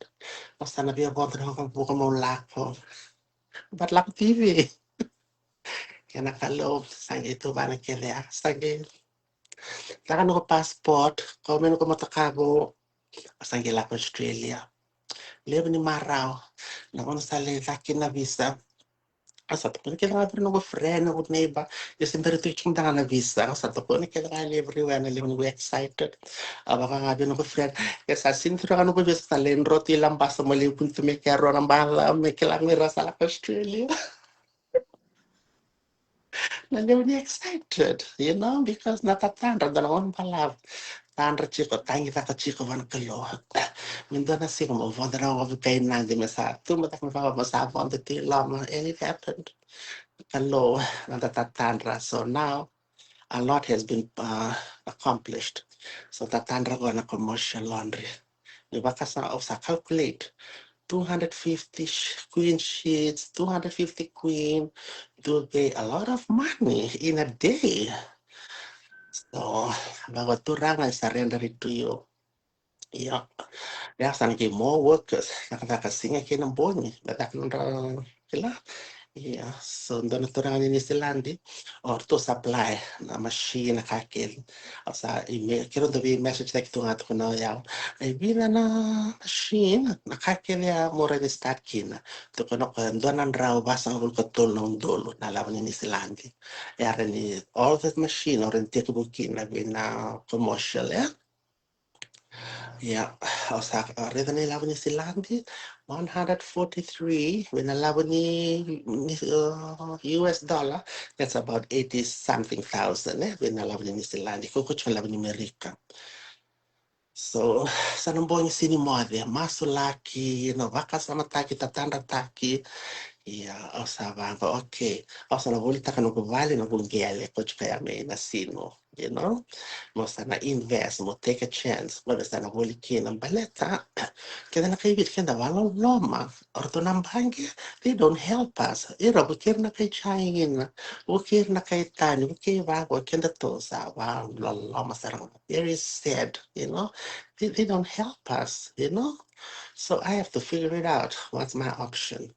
Basta nabiya ko, tanong kong buka mo lako. But lako TV. Kaya nakaloob, sang ito ba na kaya, sagi. Taka no passport, kau meno ko matakago, asangila ko Australia. Leo ni Marao, na kung sali laki na visa. Asa to kung kailangan pero no friend no neighbor, yung siyempre to yung na visa. Asa to kung kailangan everywhere na live excited. Abaka nga no friend, kasi sintra ano ko just talen roti lang basta mali punto me kero ng bala, me kailangan rasa la Australia. Na live ni excited, because natatanda dalawang pala. Tandra chico, tangi taka chico van kalo. Mindana siya mo, vanda na ako kay nandi masa. Tumatak mo pa masa on the lama, and it happened. Kalo, natatatandra. So now, a lot has been accomplished. So tatandra ko na commercial laundry. Di ba kasa sa calculate, 250 queen sheets, 250 queen, do pay a lot of money in a day. So, bago turang I surrender it to you. Yeah. There's some more workers. Nakakasinga kinamboni. Nakakandra kila. Yeah. So doon naturang ni Silandi or to supply na machine na kakil. O sa email. Kiro do message like to nga to na yaw. Ay bina na machine nakakil ya mura ni start kina. To kono ko doon ang raw basang ul katol ng dolo na lawan ni Silandi. Yara ni all that machine or in tikbukin na bina commercial ya. Yeah, sa reda ni laban ni Silandi, 143 when laban ni US dollar, that's about 80 something thousand when laban ni Silandi. Kung kuch laban ni Amerika. So, sa nang buong sinimode, masulaki, baka sa mataki, tatanda taki, yeah, o sabi ko, okay. O sa nabulita ka nung bali ng bungyali, coach kaya may nasino, mo sana invest, mo take a chance, mo sa nabulikin ng baleta, kaya nakaibit ka na walang loma, orto ng bangya, they don't help us. Bukir na kay chayingin, bukir na kay tani, bukir bago, kaya to sa walang loma sarang. Very sad, they don't help us, So I have to figure it out. What's my option?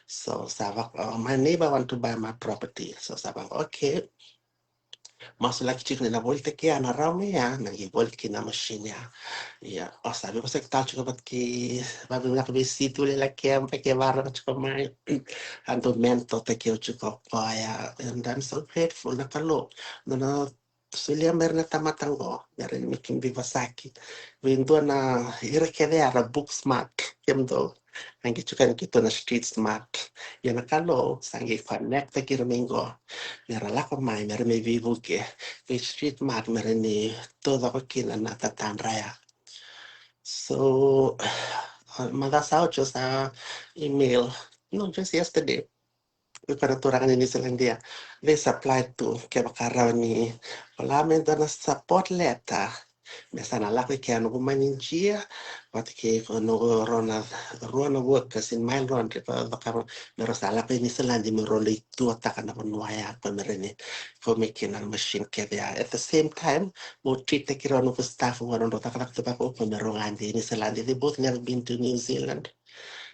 So sabi ko, my neighbor want to buy my property. So sabi ko, okay, masulaki chik na volta kaya na raw niya, nag-volt kina machine niya. Yeah. O sabi ko sa kitao ba't babi mo nakabisito nila kaya pakibara ko chiko may ando mento te kyo chiko kaya. And I'm so grateful na kalo. Na sulia meron na tamatango, meron miking bivasaki. Windo na irekedera book smart. Kemdo. Ang gichukan kito na street smart. Yan nakalo, sangi connect te kirumingo. Meron lako may, meron may vivuke. Street smart, meron ni todo ko kina natatanraya. So, mag-asawa siya sa email. No, just yesterday. Ipanaturangan ni Zealandia. They supplied to kaya makaraw ni wala men doon na support letter. Basta nalaki kaya no kumaninjia, pati kaya no rona workers in my laundry, pa baka meron sa alaki ni Zealandia, meron ito ataka na manuaya pa meron ni kumikin ang machine kaya. At the same time, mo treat the kiro no staff mo ron takalak tabako pa meron andi ni Zealandia. They both never been to New Zealand.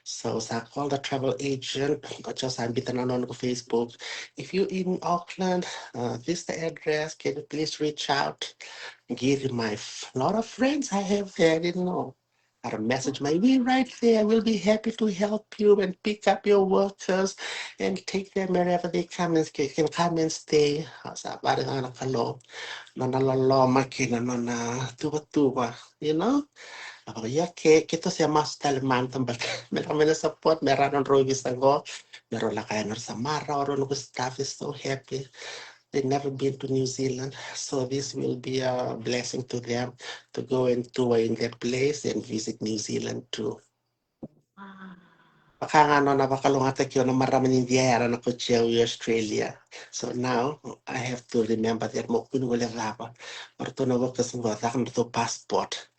So I called the travel agent, just I'm on Facebook. If you're in Auckland, this is the address. Can you please reach out? Give you my lot of friends I have there. I didn't know. Got a message, maybe right there. We'll be happy to help you and pick up your workers and take them wherever they come and can come and stay. Sa bari nga nakalo, nanaloloma kina na tuba-tuba, Ako, kito siya mas talamantan ba? Meron na support, meron ng rogis ako. Meron lang kaya sa Mara or no staff is so happy. They never been to New Zealand. So this will be a blessing to them to go and tour in their place and visit New Zealand too. Baka nga napakalungatan ko na maraming Indiana na ko Australia. So now, I have to remember that mo pinulang ako. Marto na wag kasi mga takang to passport.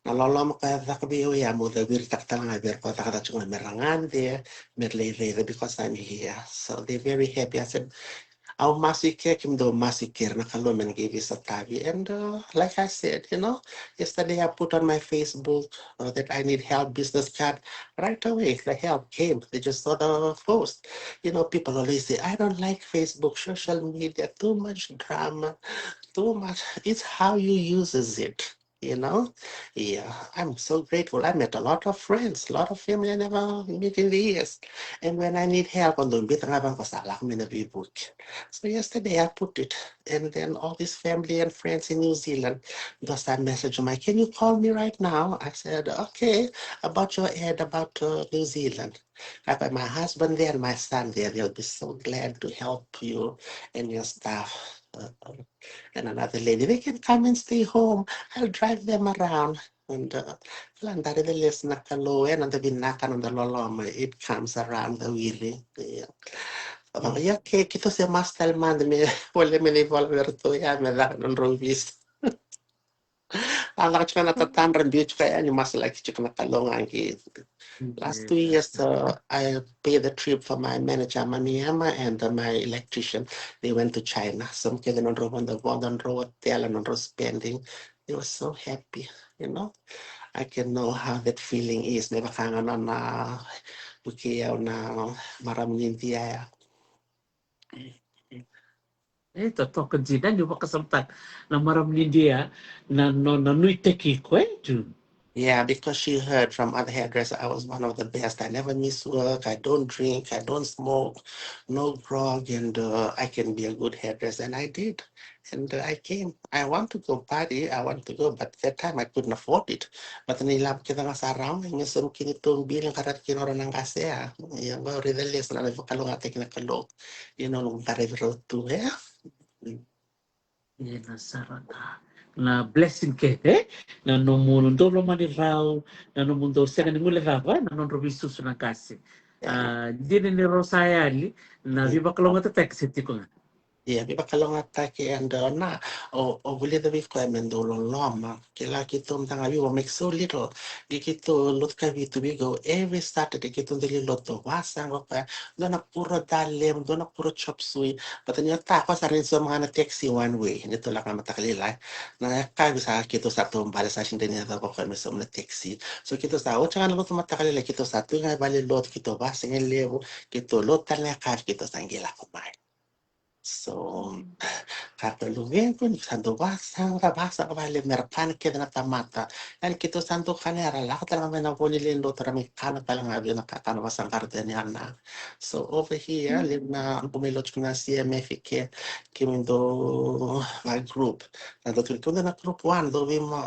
Naloloma ka takbiyo ya mo the wir takta nga bir ko takata chung merangan de merle because I'm here. So they're very happy. I said, Our masikir kim do masikir na kalumen give us a tabi. And like I said, yesterday I put on my Facebook that I need help business card. Right away, the help came. They just saw the post. People always say, I don't like Facebook, social media, too much drama, too much. It's how you uses it. Yeah, I'm so grateful. I met a lot of friends, a lot of family I never meet in the years. And when I need help on the bit, so yesterday I put it, and then all this family and friends in New Zealand just I message them, can you call me right now? I said, okay, about your ad about New Zealand. I got my husband there and my son there. They'll be so glad to help you and your staff. And another lady, they can come and stay home. I'll drive them around. And landare delle snacalo and the VINAKA and the loloma, it comes around the wheelie. Yeah. Ya que kita se mas talman me wala me ni volver to ya me da non rovis. Ala chana tatan review kaya ni mas like chikna kalongan ki. Last 2 years, I paid the trip for my manager, Maniama, and my electrician. They went to China. Some kid on the hotel and on spending. They were so happy, I can know how that feeling is. Never hang on wiki na maraming dia. Totokan Zidane yung makasamtak na maraming dia na nui teki ko June. Yeah, because she heard from other hairdressers I was one of the best. I never miss work. I don't drink. I don't smoke. No grog, and I can be a good hairdresser. And I did. And I came. I want to go party. I want to go, but that time I couldn't afford it. But nilap kita nga sa round, yung sum kinitong bilang karat kinoro ng kasya. Yung ba ridalis na nagpakalong ate kinakalo. Nung karevro to na blessing ke na no mundo lo mani rau na no mundo se ni mule rava na non robisu suna kasi dine ni rosayali na viva kalonga tek setiko Yeah, biba kalong atake and na o wili the week kwa mendo loma kila kitu mtanga we will make so little kitu lot ka vitu we go every Saturday kitu ndili loto wasa ngopa dona puro dalem dona puro chop suey but then ta ko sa rin so mga na taxi one way nito lang na matakalila na ka bisa kitu sa to bala sa shin din na ko kami so na taxi so kitu sa o tsaka lot matakalila kitu sa to nga bali lot kitu wasa ng levo kitu lot tal na ka kitu sa ngila ko mai. So, katalungin ko, santo basang rabasa kabali merkan kita na tamata. Yan kito santo kanera, lahat lang may napunilin lo tarami kana talang abi nakakana basang karten yan na. So over here, live na pumilot ko na CMF ke kimindo my group. Na dotul ko na group 1,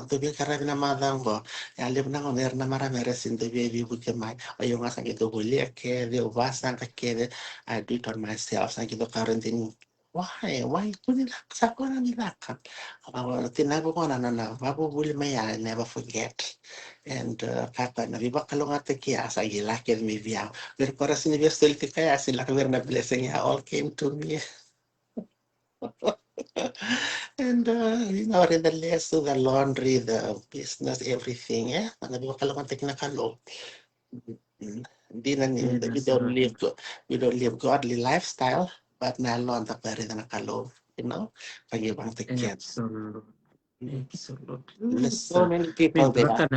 dobi karabi na madang ko. Yan live na ko na marami resin dobi buke mai. Ayong nga sang ito huli ke, di basang ka ke, I do it on myself. Sang ito quarantine. Why? Sa ko na nila ka. Tinago ko na mabubuli maya, I never forget. And kata na viva kalungate kaya sa ilakid mi via. Pero para sinibiyastil ti kaya sila kawir na blessing ya all came to me. And rin the less to the laundry, the business, everything, eh? Ano viva kalungate kinakalo. We don't live godly lifestyle. But nalon ta pwede na nakalo, pag-ibang tikyan. Absolutely. There's so many people there.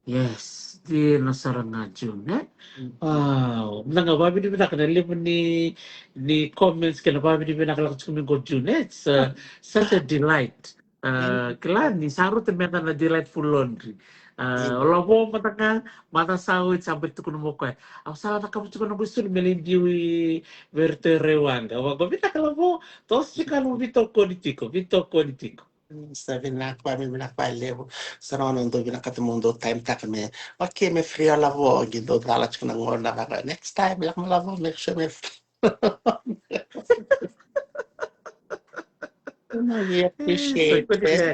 Yes, di nasarang nga June, Wow, nangababi di ba na ni comments ka nababi di ba nakalakot kami go June, It's such a delight. Kailan ni Saro temenda na delightful laundry. Wala po mata sawit sampai tu kuno mo ko. Ako sa nakabuto ko na gusto ni melindiwi verte rewanga. Wag ba bita kala mo tos si kanu bito politiko. Sabi na kwa mi levo sa nono do binakatamundo time ta kami. Okay, me free lavo gido dalat ko nang ngorna ka. Next time lak mo lavo make sure me I appreciate it.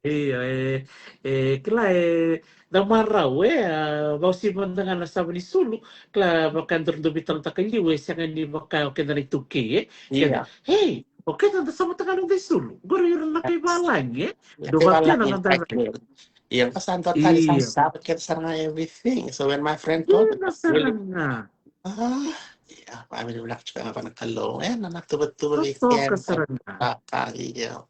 Iya, kila namaraw mau si dengan nasabi ni Sulu, kila bakandor do bitang takali siya ni baka okay na rituki Yeah. Hey, okay na sama takalong di Sulu. Guru yun na kay balang Dumating na nga Yung kasanto tali sa Iya. sabat kita sarang everything. So when my friend Iya, told me, nasarang nga. Yeah, I mean, we're not going to call and I'm not to Totoo ka weekend. saranda. Yeah.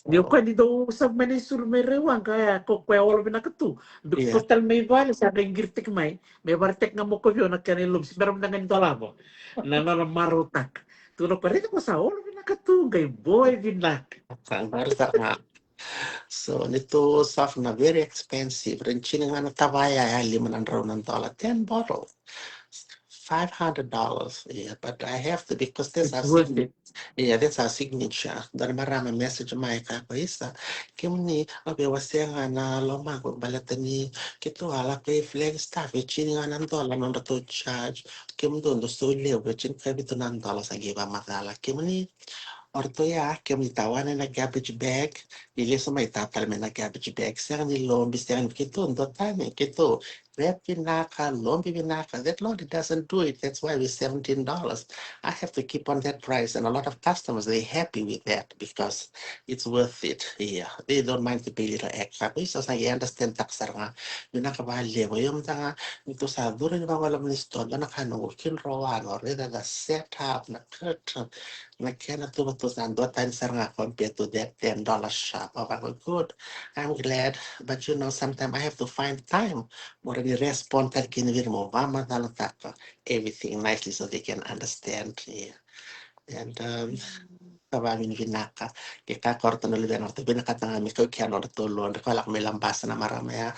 Dio So, kwa ni do sa mani sur me rewang kaya ko kwa wala bina katu. Duk yeah. total may vale sa ring girtik may. May bartek nga mo ko yun na kanilom. Si meron na ganito labo. Na marutak. Tuno pa rin ko sa wala bina katu. Gay boy binak. So, nito stuff na very expensive. Rin nga na tawaya, $500. 10 bottles. $500. Yeah, but I have to because there's It's our worth signature. it. Yeah, that's our signature. Dari marami message mai ka isa. Kim ni abe wasya na loma ko balatani kito ala pay flag staff chini nga nan dola non to charge. Kim don do so lew chin ka bito nan dola sa giba matala. Kim ni orto ya kim ni tawane na garbage bag. Ili sa may tatal me na garbage bag. Siya ni lombi siya ni kito ndo tane kito. Red Vinaka, Lombi Vinaka, that Lord it doesn't do it. That's why we're $17. I have to keep on that price. And a lot of customers, they're happy with that because it's worth it. Yeah. They don't mind to pay little extra. So I understand taxar nga. Vinaka ba levo. Yung nga, ito sa duro yung mga walang listo, na nakanungkin rawan or rather the setup, na curtain, na kena to sa ando tayo sir nga compared to that $10 shop. Oh, good. I'm glad. But sometimes I have to find time more the respond that can be more everything nicely so they can understand. Yeah. And kawamin vinaka. Kaya korto na lugar natin. Binakatanga mi ko kaya no tulon. Ko alak may lambasa na maramaya.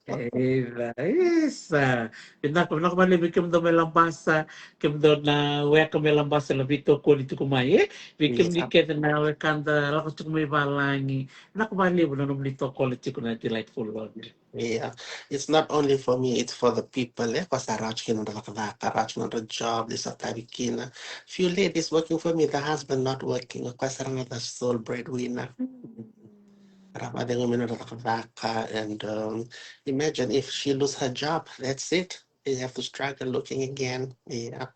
Eh, isa. Pinak malibig kim do may lambasa. Kim do na weka may lambasa labito ko dito kumaye. Bikim ni Yeah. kete na wekanda lakot ko may balangi. Pinak malibig na numlito ko dito na delightful laundry. Yeah, it's not only for me, it's for the people. Because I on the job, this or that. Few ladies working for me, the husband not working. Because I'm not the sole breadwinner. And imagine if she lose her job, that's it. They have to struggle looking again. Yeah.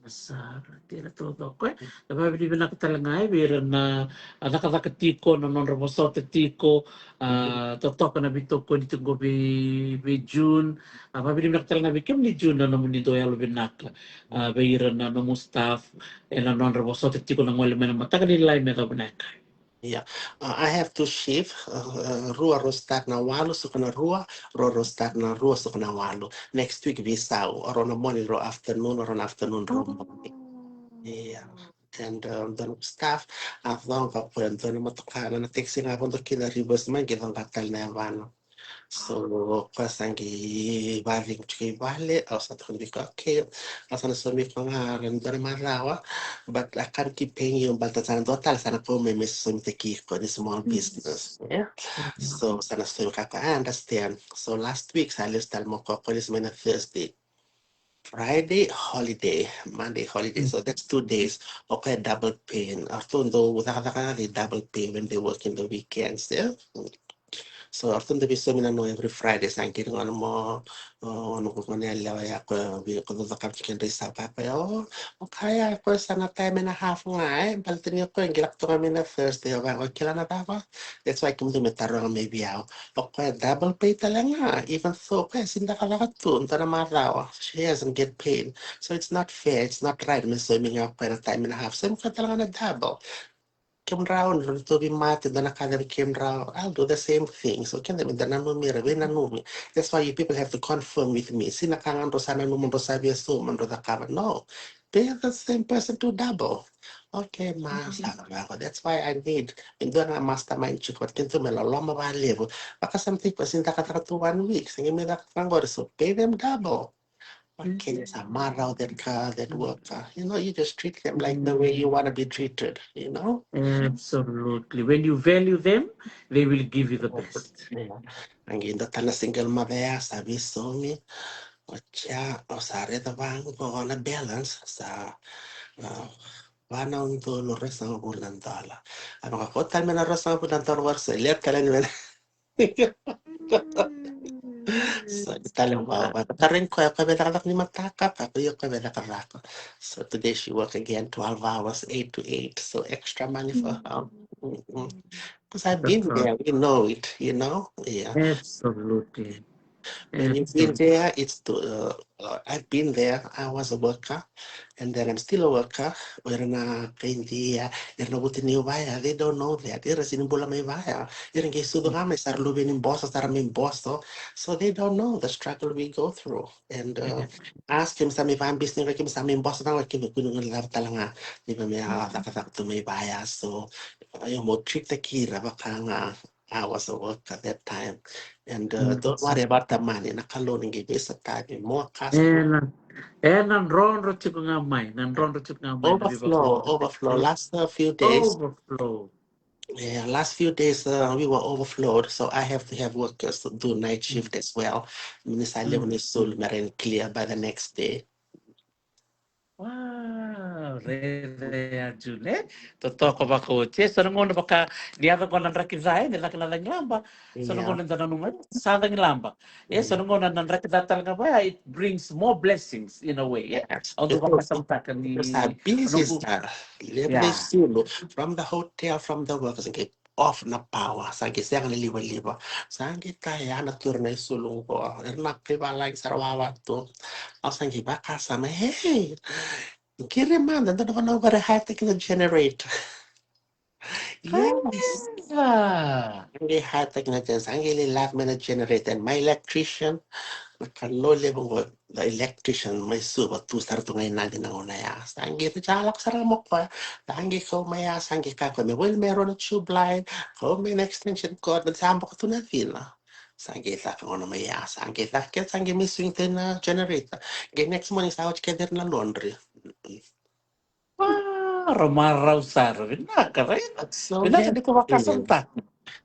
Masar, tira todo ko. Dapat bili na katalangay, bira na nakakatiko na non robosote tiko, totok na bito ko dito go bi June. Mabili na katalangay bikim ni June na naman nito yalo binaka. Bira na no staff, na non robosote tiko na ngwala na matagal nila may kabinaka. Yeah, I have to shift. Rua rostar na walo so kana rua rostar na rua so kana walo. Next week we saw or on a morning or afternoon or on afternoon or morning. Yeah. And the staff as long as when the matoka na taxi na kondo kila ribos man givang katal na vano. So pasangi baling chiki bale also to be okay. Also na so mi ko nga render marawa but I can't keep paying you but that's an total sana po may miss so mi ko this small business. Yeah. So sana so I understand. So last week sa list mo ko this man Thursday. Friday holiday, Monday holiday. So that's 2 days. Okay, double pay. And after though, they double pay when they work in the weekends. Yeah. So often the seminar no every Friday sanki ng ano mo ano ko nila ya ko ko do ka chicken risa pa pa kaya ko sana time and a half nga baltin ko ang gilak to kami na Thursday ba ko kila na ba that's why kung dumitaro ang maybe ako okay double pay talaga even so kaya sinda ka lakatun tara maraw she doesn't get paid so it's not fair it's not right may swimming ako na time and a half so ka talaga na double came round to be mad then I kind of came round. I'll do the same thing. So can they me. That's why you people have to confirm with me. Sinakangan rosana numun rosabi so man the cover. No. They're the same person to double. Okay, that's why I need and then a mastermind chick what can to me loma ba level. Because some people in the 1 week. Singing me that so pay them double. Okay, it's a mara that car that worker. You just treat them like the way you want to be treated. Absolutely. When you value them, they will give you the best. Yeah. Ang ginda na single mother, sabi so me, siya, o sa reta bang ko na balance sa panahon to no rest ang bulan tala. Ano ka ko tal na rest ang bulan tala warsa, ilet ka lang yun. So, talang wow. Karin ko, kabila ka ni mataka, kakuyo kabila ka rako. So, today she work again 12 hours, 8 to 8. So, extra money for her. Because I've been That's all. there, we know it. Yeah. Absolutely. When you've been there, I've been there. I was a worker, and then I'm still a worker. We're na India, they're not putting you via. They don't know that. They're in Bula may via. You're in Sudogame, start living in Boston, start in Boston. So they don't know the struggle we go through. And ask him some if I'm business like him some in Boston, like him couldn't love talanga. Even me, to me via. So I more trick the kira bakanga. I was a worker at that time. And don't worry about the money. Nakalon give us a time more cash flow. Nanron rachik ngamay. Nanron rachik ngamay na biba ko. Overflow. Last few days, Overflow. yeah, last few days we were overflowed, so I have to have workers to do night shift as well. Minisali when it's soul marine clear by the next day. Wow, rere ya June. Totoo ko ba coach? So nung una baka niya ko nang rakizay nila kala lang lamba. So nung Yeah, una nang nung sa lang lamba. So yeah. nung una nang rakizay talaga ba it brings more blessings in a way. Yes. Ang baka samta ka Because how ni busy nung star. Level yeah. solo from the hotel, from the workers, and get off na power. Sangi siya nga liba. Sangi kaya na turne sulong ko. Erna kiba like sarawawa to. Ang sangi ba kasama, hey. Kiri man, nandun ako na over a high-tech na generator. Yes. Ah. Hindi high-tech na dyan. Sangi lilag man na generator. My electrician, nakalole mo the electrician, may suba, tu sarto ngayon natin ang unaya. Sangi, jalak sa ramok ko. Sangi ko maya, sangi ka ko. May well, meron na tube line. Ko may extension cord. Nagsama ko ito na fila. Sangi ta ko na maya. Sangi ta kaya sangi may swing tayo na generator. Again, next morning, sa ka din na laundry. Ah, romaraw sa vinaka, right? So Vinaka yeah. di ko makasamta.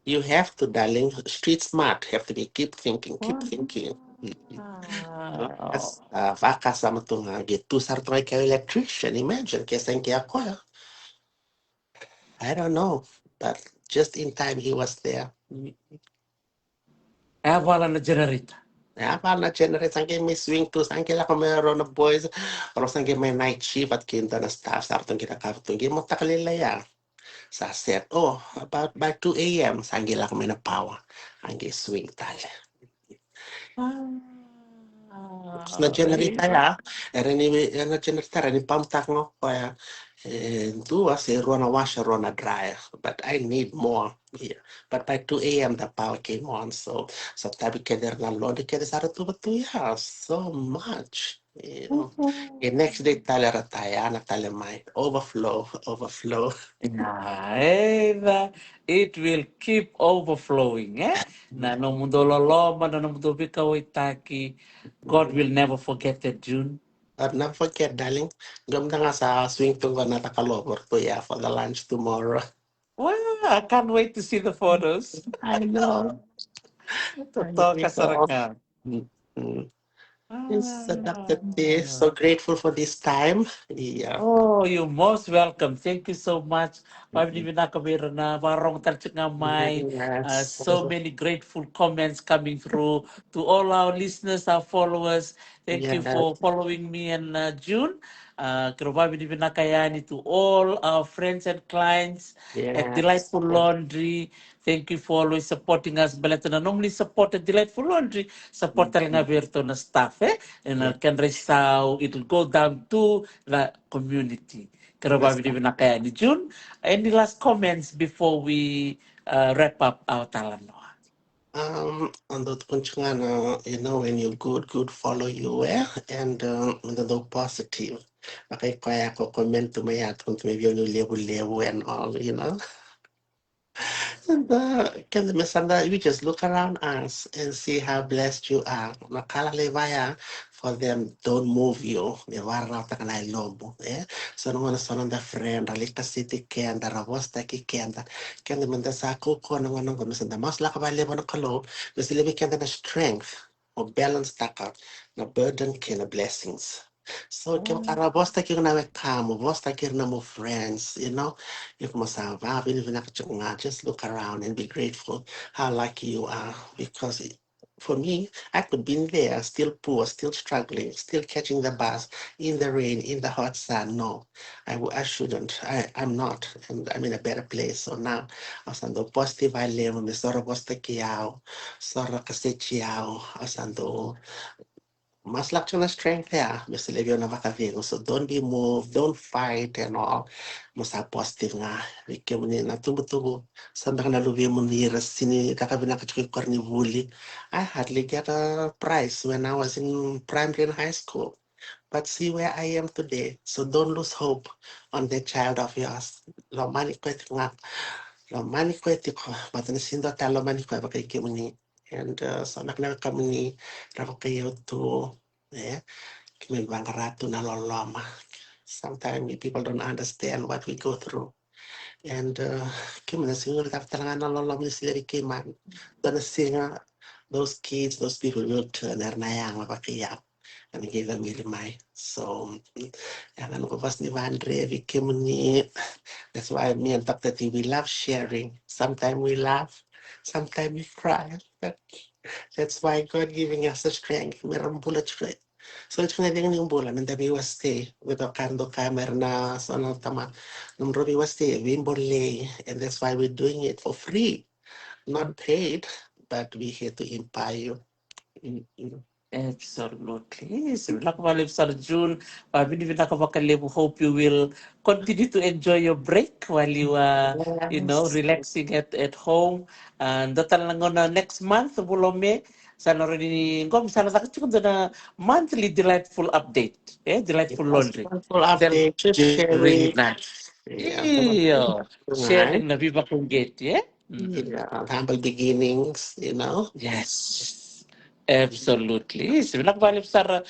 You have to, darling. Street smart. Have to be keep thinking, keep thinking. Wow. As vaka sama tu nga gitu sarto ay kay electrician. Imagine kesa kaya ako. I don't know, but just in time he was there. Eh, wala na generate. Yeah, para na generate sangke may swing to sangke la ko meron na boys or sangke may night shift at kinta na staff sarto kita kaptong mo takalila ya. Sa set, oh, about by 2 a.m. sangke la ko may na power. Angke swing tali. Na Ah, generate right. ya, na generate ni pump tak ngo kaya dua si rona wash rona dry, but I need more here. But by 2 a.m. the power came on, so tabi keder na load keder sa tu betul ya, so much. You know, the next day tala rataya na tala may overflow. Yeah, it will keep overflowing, eh? Na no mundo loloma, na no mundo bikaw itaki. God will never forget that, June. But never forget, darling, ganda nga sa swing to na takalobor to ya for the lunch tomorrow. Wow, I can't wait to see the photos. I know. I Totoo need ka to sa off. raka. Yes, Dr. T. Ah. So grateful for this time. Yeah. Oh, you're most welcome. Thank you so much. Pabili binakabira na warong talchik nga may Yes. so many grateful comments coming through to all our listeners, our followers. Thank you Yes. for following me in June. Pabili binakayani to all our friends and clients at Yes. Delightful Laundry. Thank you for always supporting us. Balata na normally support at Delightful Laundry. Support talaga virto na staff, eh? And Yeah. can raise how it will go down to the community. Kaya ba Yes. bilibin na kaya ni June? Any last comments before we wrap up our Talanoa? On the kunchanga, when you're good, follow you well, and the positive. Okay, kaya ko comment to my at kung maybe yung level and all. And can the Masanda, you just look around us and see how blessed you are. Nakala levaya for them, don't move you. They were out and I lobo. So no one son on the friend, Alita City Kenda, Ravosta Kenda, can the Mendasa Coco, no one of the most like a level of color, the living can the strength or balance taka, no burden can the blessings. So, kung karabosta kyo na kamo, bosta kyo na mo friends. If Masava, just look around and be grateful how lucky you are because for me, I could be in there, still poor, still struggling, still catching the bus in the rain, in the hot sun. No, I shouldn't. I'm not, and I'm in a better place. So now, asando positive I live, me soro bosta kiao, soro kasechiao, asando mas luck to strength there, Mr. Levio Navakavigo. So don't be moved, don't fight and all. Masa positive nga. Wiki muni na tubu. Sanda na lubi muni rasini kakabina kachukui kornivuli. I hardly get a prize when I was in primary and high school. But see where I am today. So don't lose hope on the child of yours. Lo mani kweti nga. Lo mani kweti ko. Matani sindo ta lo mani kweti kay muni. And so nakna kami rako to yeah. Kami bangarato na loloma. Sometimes people don't understand what we go through. And kami na siguro talaga na loloma ni sila man. Dona singa those kids, those people will turn their nayang mapakiyak and give them really my so and then of us ni Vandre Vikimuni. That's why me and Dr. T we love sharing. Sometimes we laugh, sometimes we cry. But that's why God giving us the strength. Meron bullet strength. So it's when I think yung bulan and we was stay with a kando camera na so no tama. Nung Robi was stay, Wimbole, and that's why we're doing it for free, not paid, but we here to inspire you. Mm. Absolutely. So, Nakabalib Sir June, believe Nakabakalibu, hope you will continue to enjoy your break while you are, Yes. relaxing at home. And datan lang na next month, Bulome, sana rin ko, sana nakachukod na monthly delightful update. Delightful Yes, laundry. full Then, update, just very sharing. nice. Yeah, Yeah. right. Sharing na viva kong get, yeah? Mm-mm. Yeah, humble beginnings. Yes, absolutely. So, nagbalip sa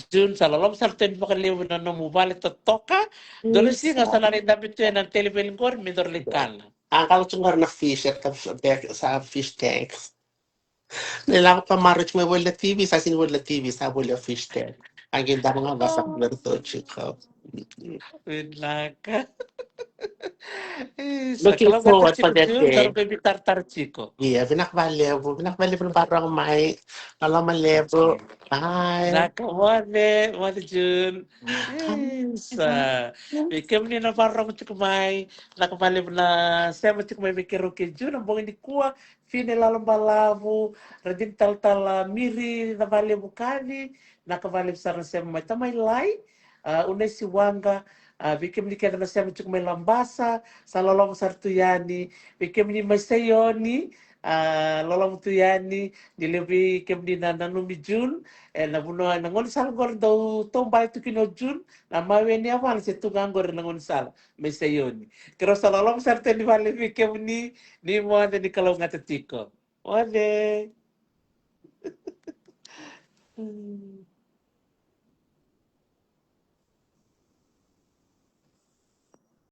June sa lalom sa ten pakaliw na namubalik to toka. Dolo siya Yes. nga sa larin dapat yun ang telebelingkor, midorlikal. Ang kalau cungar na fish at sa fish tank. Nila ko pa marriage may wala TV, sa sin wala TV, sa wala fish tank. Ang ganda mga basa ko Oh, na to, chiko. Vinaka. Sa Looking kalau gata forward for chiko that June, daro day. kay bitar chiko. Yeah, binakbalevo parang may alamalevo. Okay. Bye. Naka, wale June. Yes. Ikaw ni na parang chiko may nakabalib na sema chiko may mikiro kay June, ang bongin di kuwa, fine lalang balavu, radin tal miri na balib kani, nakabalib sa sema may tamay lay, unay si Wanga, bikim ni kaya na sema chiko may lambasa, sa lolong sartuyani, bikim ni may sayoni, lolong tuyani, nilebi kem di na nanumi June, nabuno nangon sal gor daw tombay to kino June, na mawe ni awan si tungang gor nangon sal, may sayoni. Pero sa lolong sarte ni vale bikem ni mo ni kalau ngatatiko. Wale.